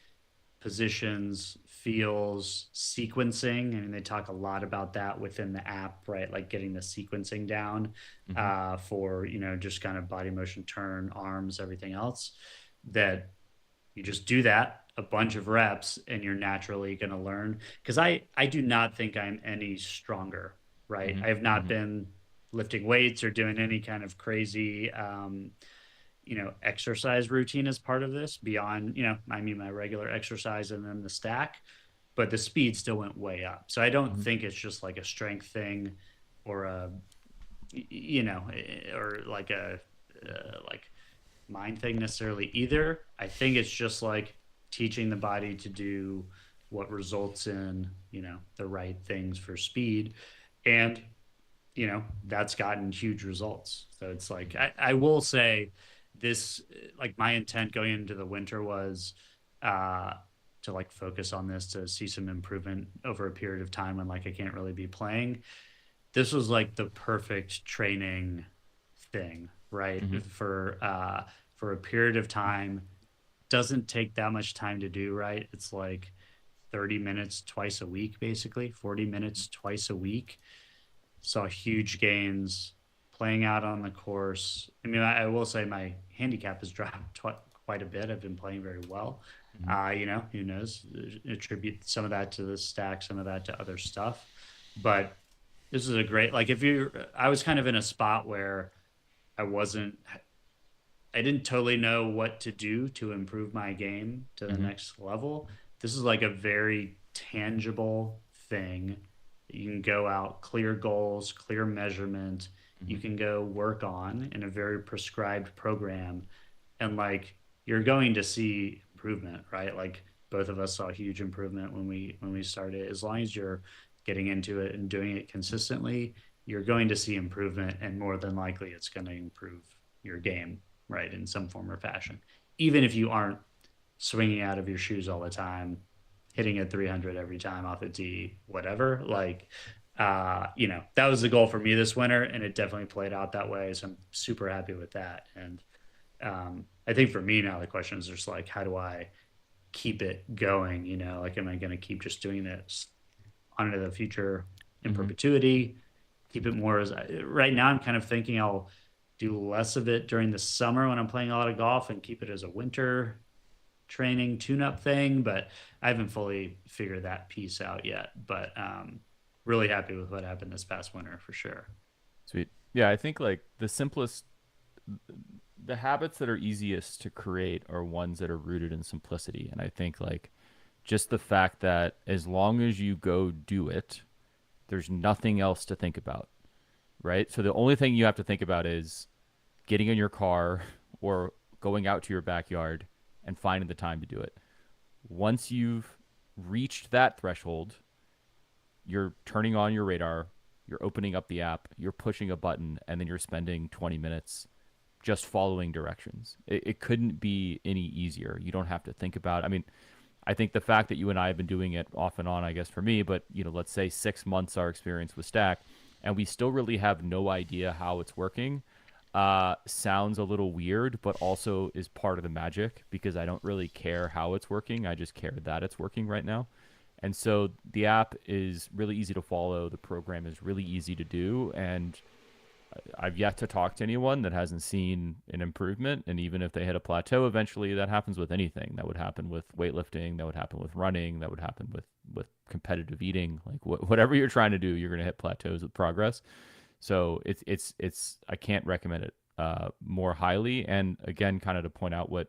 positions, feels, sequencing. And they talk a lot about that within the app, right? Like getting the sequencing down for, just kind of body motion, turn, arms, everything else. That you just do that a bunch of reps and you're naturally going to learn. Because I do not think I'm any stronger, right? I have not been lifting weights or doing any kind of crazy exercise routine as part of this beyond, my regular exercise and then the stack, but the speed still went way up. So I don't think it's just like a strength thing or or like a like mind thing necessarily either. I think it's just like teaching the body to do what results in, the right things for speed. And, that's gotten huge results. So it's like, I will say, this, like, my intent going into the winter was to like focus on this to see some improvement over a period of time when like I can't really be playing. This was like the perfect training thing, right? For a period of time. Doesn't take that much time to do, right? It's like 30 minutes twice a week, basically 40 minutes twice a week. Saw huge gains playing out on the course. I mean, I will say my handicap has dropped quite a bit. I've been playing very well. Who knows? Attribute some of that to the stack, some of that to other stuff. But this is a great, like, I was kind of in a spot where I didn't totally know what to do to improve my game to the next level. This is like a very tangible thing. You can go out, clear goals, clear measurement. You can go work on in a very prescribed program. And like, you're going to see improvement, right? Like both of us saw huge improvement when we started. As long as you're getting into it and doing it consistently, you're going to see improvement, and more than likely it's going to improve your game, right, in some form or fashion. Even if you aren't swinging out of your shoes all the time, hitting at 300 every time off the tee, whatever, like, that was the goal for me this winter, and it definitely played out that way. So I'm super happy with that. And I think for me now, the question is just like, how do I keep it going? Like, am I going to keep just doing this on into the future in perpetuity? Keep it more right now. I'm kind of thinking I'll do less of it during the summer when I'm playing a lot of golf and keep it as a winter training tune-up thing, but I haven't fully figured that piece out yet. But really happy with what happened this past winter for sure. Sweet. Yeah, I think like the habits that are easiest to create are ones that are rooted in simplicity. And I think like just the fact that as long as you go do it, there's nothing else to think about, right? So the only thing you have to think about is getting in your car or going out to your backyard and finding the time to do it. Once you've reached that threshold, you're turning on your radar, you're opening up the app, you're pushing a button, and then you're spending 20 minutes just following directions. It couldn't be any easier. You don't have to think about it. I mean, I think the fact that you and I have been doing it off and on, I guess for me, but let's say 6 months our experience with Stack, and we still really have no idea how it's working. Sounds a little weird, but also is part of the magic because I don't really care how it's working. I just care that it's working right now. And so the app is really easy to follow. The program is really easy to do. And I've yet to talk to anyone that hasn't seen an improvement. And even if they hit a plateau eventually, that happens with anything. That would happen with weightlifting. That would happen with running. That would happen with competitive eating. Like whatever you're trying to do, you're going to hit plateaus with progress. So it's I can't recommend it more highly. And again, kind of to point out what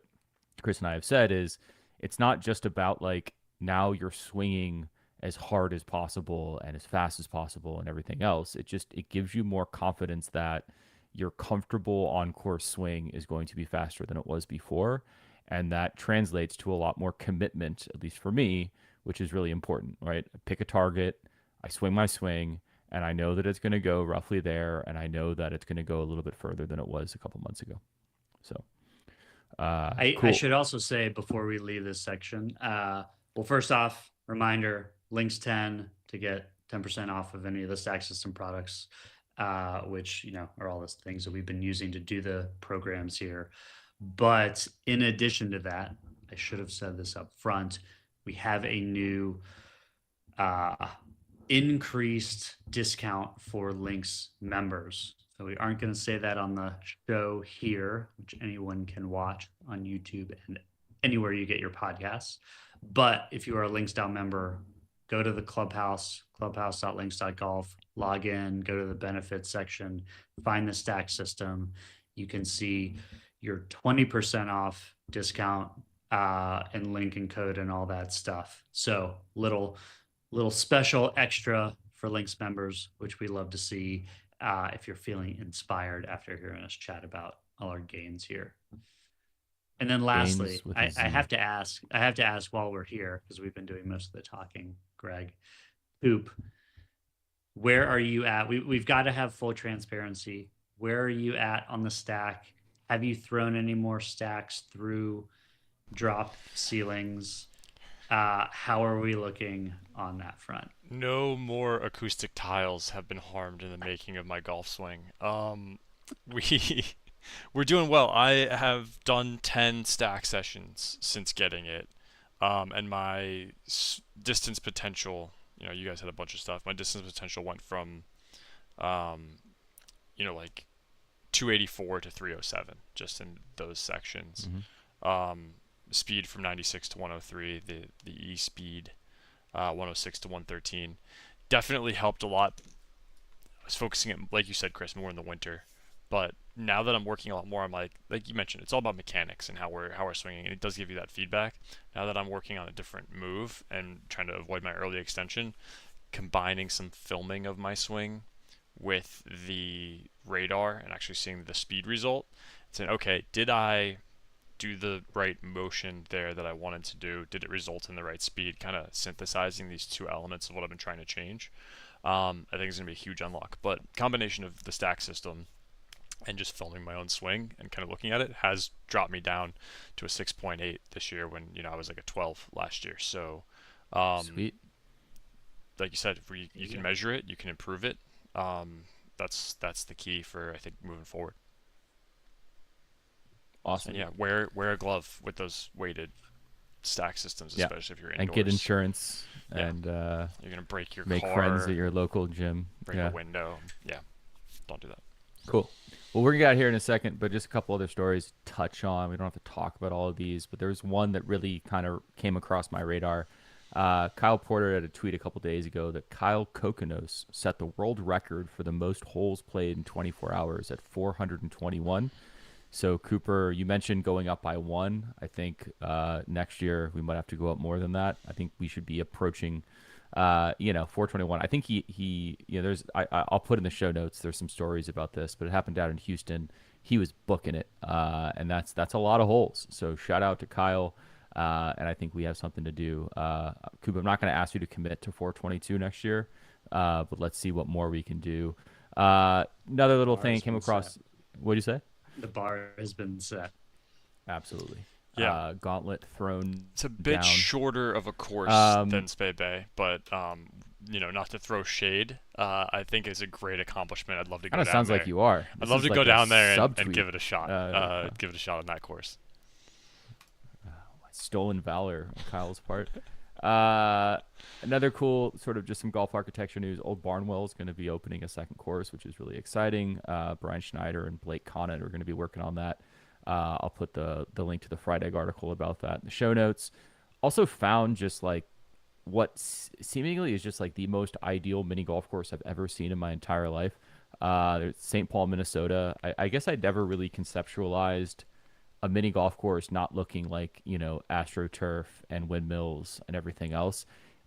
Chris and I have said is it's not just about like now you're swinging as hard as possible and as fast as possible and everything else. It gives you more confidence that your comfortable on course swing is going to be faster than it was before. And that translates to a lot more commitment, at least for me, which is really important, right? I pick a target, I swing my swing, and I know that it's going to go roughly there, and I know that it's going to go a little bit further than it was a couple months ago. So, cool. I should also say before we leave this section, well, first off, reminder, links 10 to get 10% off of any of the Stack System products, which, are all the things that we've been using to do the programs here. But in addition to that, I should have said this up front, we have a new increased discount for Links members. So we aren't going to say that on the show here, which anyone can watch on YouTube and anywhere you get your podcasts. But if you are a LinksDAO member, go to the clubhouse.links.golf, log in, go to the benefits section, find the Stack System. You can see your 20% off discount and link and code and all that stuff. So little special extra for Links members, which we love to see if you're feeling inspired after hearing us chat about all our gains here. And then lastly, I have to ask while we're here, because we've been doing most of the talking, Greg, Poop, where are you at? We've got to have full transparency. Where are you at on the stack? Have you thrown any more stacks through drop ceilings? How are we looking on that front? No more acoustic tiles have been harmed in the making of my golf swing. We're doing well. I have done 10 stack sessions since getting it, and my distance potential, you guys had a bunch of stuff. My distance potential went from, like 284 to 307 just in those sections. Mm-hmm. Speed from 96 to 103, the E speed, 106 to 113, definitely helped a lot. I was focusing it, like you said, Chris, more in the winter. But now that I'm working a lot more, I'm like you mentioned, it's all about mechanics and how we're swinging, and it does give you that feedback. Now that I'm working on a different move and trying to avoid my early extension, combining some filming of my swing with the radar and actually seeing the speed result, saying, okay, did I do the right motion there that I wanted to do? Did it result in the right speed? Kind of synthesizing these two elements of what I've been trying to change. I think it's going to be a huge unlock. But combination of the stack system and just filming my own swing and kind of looking at it has dropped me down to a 6.8 this year when, I was like a 12 last year. So, sweet. Like you said, if you can measure it, you can improve it. That's the key for, I think, moving forward. Awesome. And yeah, wear a glove with those weighted stack systems, especially if you're indoors. And get insurance. Yeah. And you're gonna break your make car, friends at your local gym. break a window. Yeah, don't do that. Cool. Well, we're going to get out here in a second, but just a couple other stories to touch on. We don't have to talk about all of these, but there's one that really kind of came across my radar. Kyle Porter had a tweet a couple days ago that Kyle Kokonos set the world record for the most holes played in 24 hours at 421. So Cooper, you mentioned going up by one. I think next year we might have to go up more than that. I think we should be approaching, 421. I think he there's I'll put in the show notes. There's some stories about this, but it happened down in Houston. He was booking it, and that's a lot of holes. So shout out to Kyle. And I think we have something to do. Cooper, I'm not going to ask you to commit to 422 next year, but let's see what more we can do. Another little thing came across. What did you say? The bar has been set. Absolutely. Yeah. Gauntlet thrown. It's a bit down. shorter of a course than Spey Bay, but not to throw shade, I think is a great accomplishment. I'd love to go down there. Sounds like you are. I'd love to go down there and give it a shot. Give it a shot on that course. Stolen valor on Kyle's part. Another cool sort of just some golf architecture news. Old Barnwell is going to be opening a second course, which is really exciting. Brian Schneider and Blake Conant are going to be working on that. I'll put the link to the Friday article about that in the show notes. Also found just like what seemingly is just like the most ideal mini golf course I've ever seen in my entire life. St. Paul, Minnesota. I guess I'd never really conceptualized a mini golf course not looking like, AstroTurf and windmills and everything else.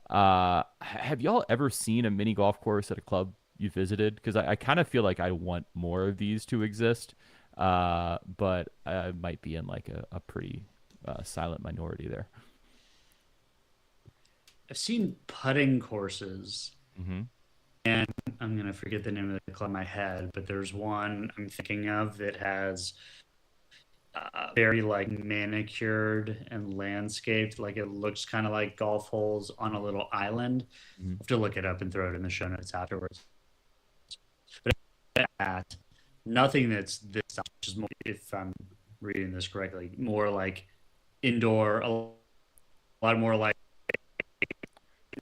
Have y'all ever seen a mini golf course at a club you visited? Because I kind of feel like I want more of these to exist, but I might be in like a pretty silent minority there. I've seen putting courses, Mm-hmm. and I'm going to forget the name of the club in my head, but there's one I'm thinking of that has very like manicured and landscaped, like it looks kind of like golf holes on a little island. Mm-hmm. I have to look it up and throw it in the show notes afterwards. But nothing that's this, which is more, if I'm reading this correctly, more like indoor, a lot more like.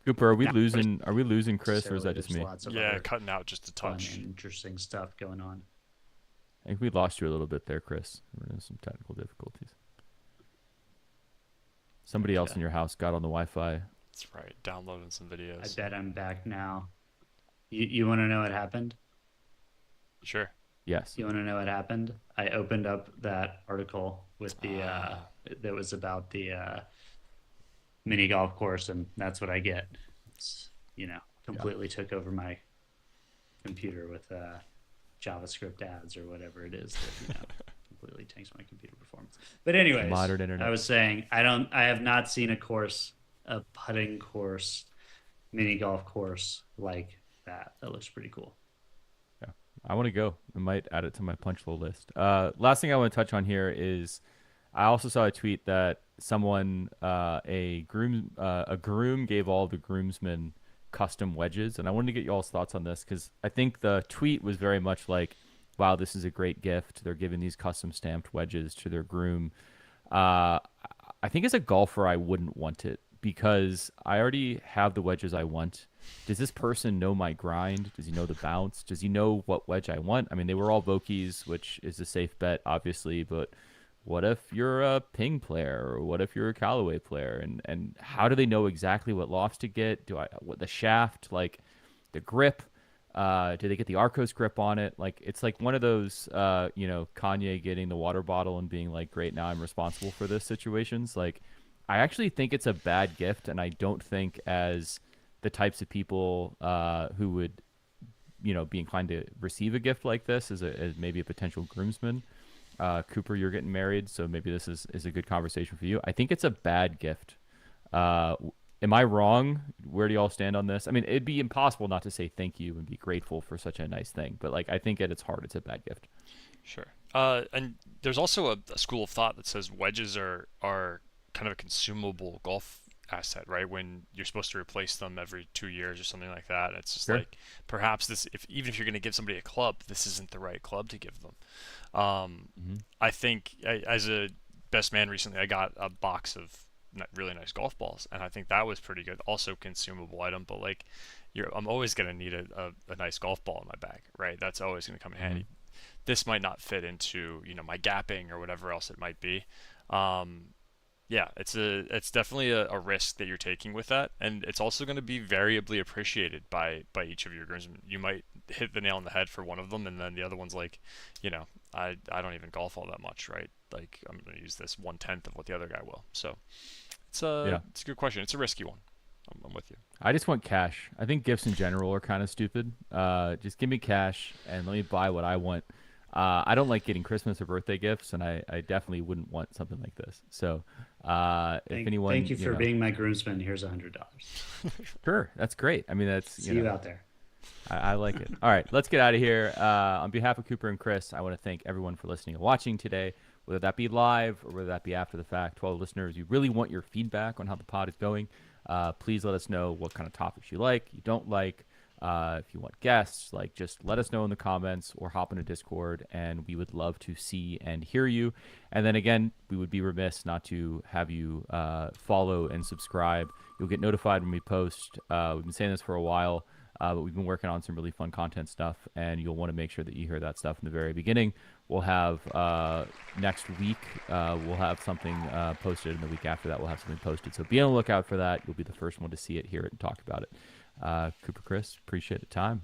Cooper, are we losing Chris, or is that just me? Yeah, cutting out just a touch. Interesting stuff going on. I think we lost you a little bit there, Chris. We're in some technical difficulties. Somebody else in your house got on the Wi-Fi. That's right. Downloading some videos. I bet I'm back now. You want to know what happened? Sure. Yes. You want to know what happened? I opened up that article with the that was about the mini golf course, and that's what I get. It's, completely took over my computer with JavaScript ads or whatever it is that completely tanks my computer performance. But anyways, modern internet. I was saying I have not seen a putting course, mini golf course like that. That looks pretty cool. Yeah, I want to go. I might add it to my punch list. Last thing I want to touch on here is I also saw a tweet that someone a groom gave all the groomsmen custom wedges, and I wanted to get y'all's thoughts on this because I think the tweet was very much like, wow, this is a great gift. They're giving these custom stamped wedges to their groom. I think as a golfer I wouldn't want it because I already have the wedges I want. Does this person know my grind? Does he know the bounce? Does he know what wedge I want? I mean, they were all Vokeys, which is a safe bet obviously, but what if you're a Ping player, or what if you're a Callaway player, and how do they know exactly what lofts to get? What the shaft, like the grip? Do they get the Arcos grip on it? Like it's like one of those, Kanye getting the water bottle and being like, "Great, now I'm responsible for this" situations. Like, I actually think it's a bad gift, and I don't think as the types of people who would, be inclined to receive a gift like this as maybe a potential groomsman. Cooper, you're getting married, so maybe this is a good conversation for you. I think it's a bad gift. Am I wrong? Where do y'all stand on this? I mean, it'd be impossible not to say thank you and be grateful for such a nice thing, but like I think at its heart, it's a bad gift. Sure. And there's also a school of thought that says wedges are kind of a consumable golf asset, right? When you're supposed to replace them every 2 years or something like that. It's just like perhaps even if you're going to give somebody a club, this isn't the right club to give them. I think as a best man recently, I got a box of really nice golf balls, and I think that was pretty good. Also consumable item, but like I'm always going to need a nice golf ball in my bag, right? That's always going to come in handy. This might not fit into my gapping or whatever else it might be. Yeah, it's definitely a risk that you're taking with that, and it's also going to be variably appreciated by each of your groomsmen. You might hit the nail on the head for one of them, and then the other one's like, I don't even golf all that much, right? Like I'm going to use this 1/10 of what the other guy will. So Yeah. it's a good question. It's a risky one. I'm with you. I just want cash. I think gifts in general are kind of stupid. Just give me cash and let me buy what I want. I don't like getting Christmas or birthday gifts, and I definitely wouldn't want something like this. So, if anyone, Thank you for being my groomsman. Here's $100. sure, that's great. I mean, that's See you out there. I like it. All right, let's get out of here. On behalf of Cooper and Chris, I want to thank everyone for listening and watching today, whether that be live or whether that be after the fact. To all the listeners, you really want your feedback on how the pod is going. Please let us know what kind of topics you like, you don't like. If you want guests, like just let us know in the comments or hop into Discord, and we would love to see and hear you. And then again, we would be remiss not to have you follow and subscribe. You'll get notified when we post. We've been saying this for a while, but we've been working on some really fun content stuff, and you'll want to make sure that you hear that stuff in the very beginning. We'll have next week, we'll have something posted, and the week after that, we'll have something posted. So be on the lookout for that. You'll be the first one to see it, hear it, and talk about it. Cooper, Chris, appreciate the time.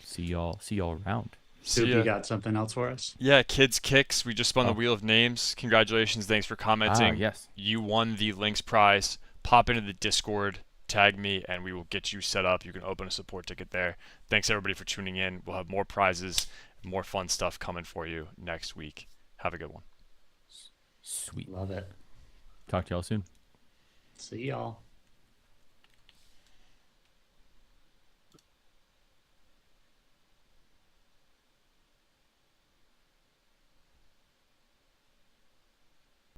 See y'all around. Soup, you got something else for us? Yeah, Kids Kicks. We just spun the wheel of names. Congratulations. Thanks for commenting. Yes. You won the Links prize. Pop into the Discord, tag me, and we will get you set up. You can open a support ticket there. Thanks, everybody, for tuning in. We'll have more prizes, more fun stuff coming for you next week. Have a good one. Sweet. Love it. Talk to y'all soon. See y'all.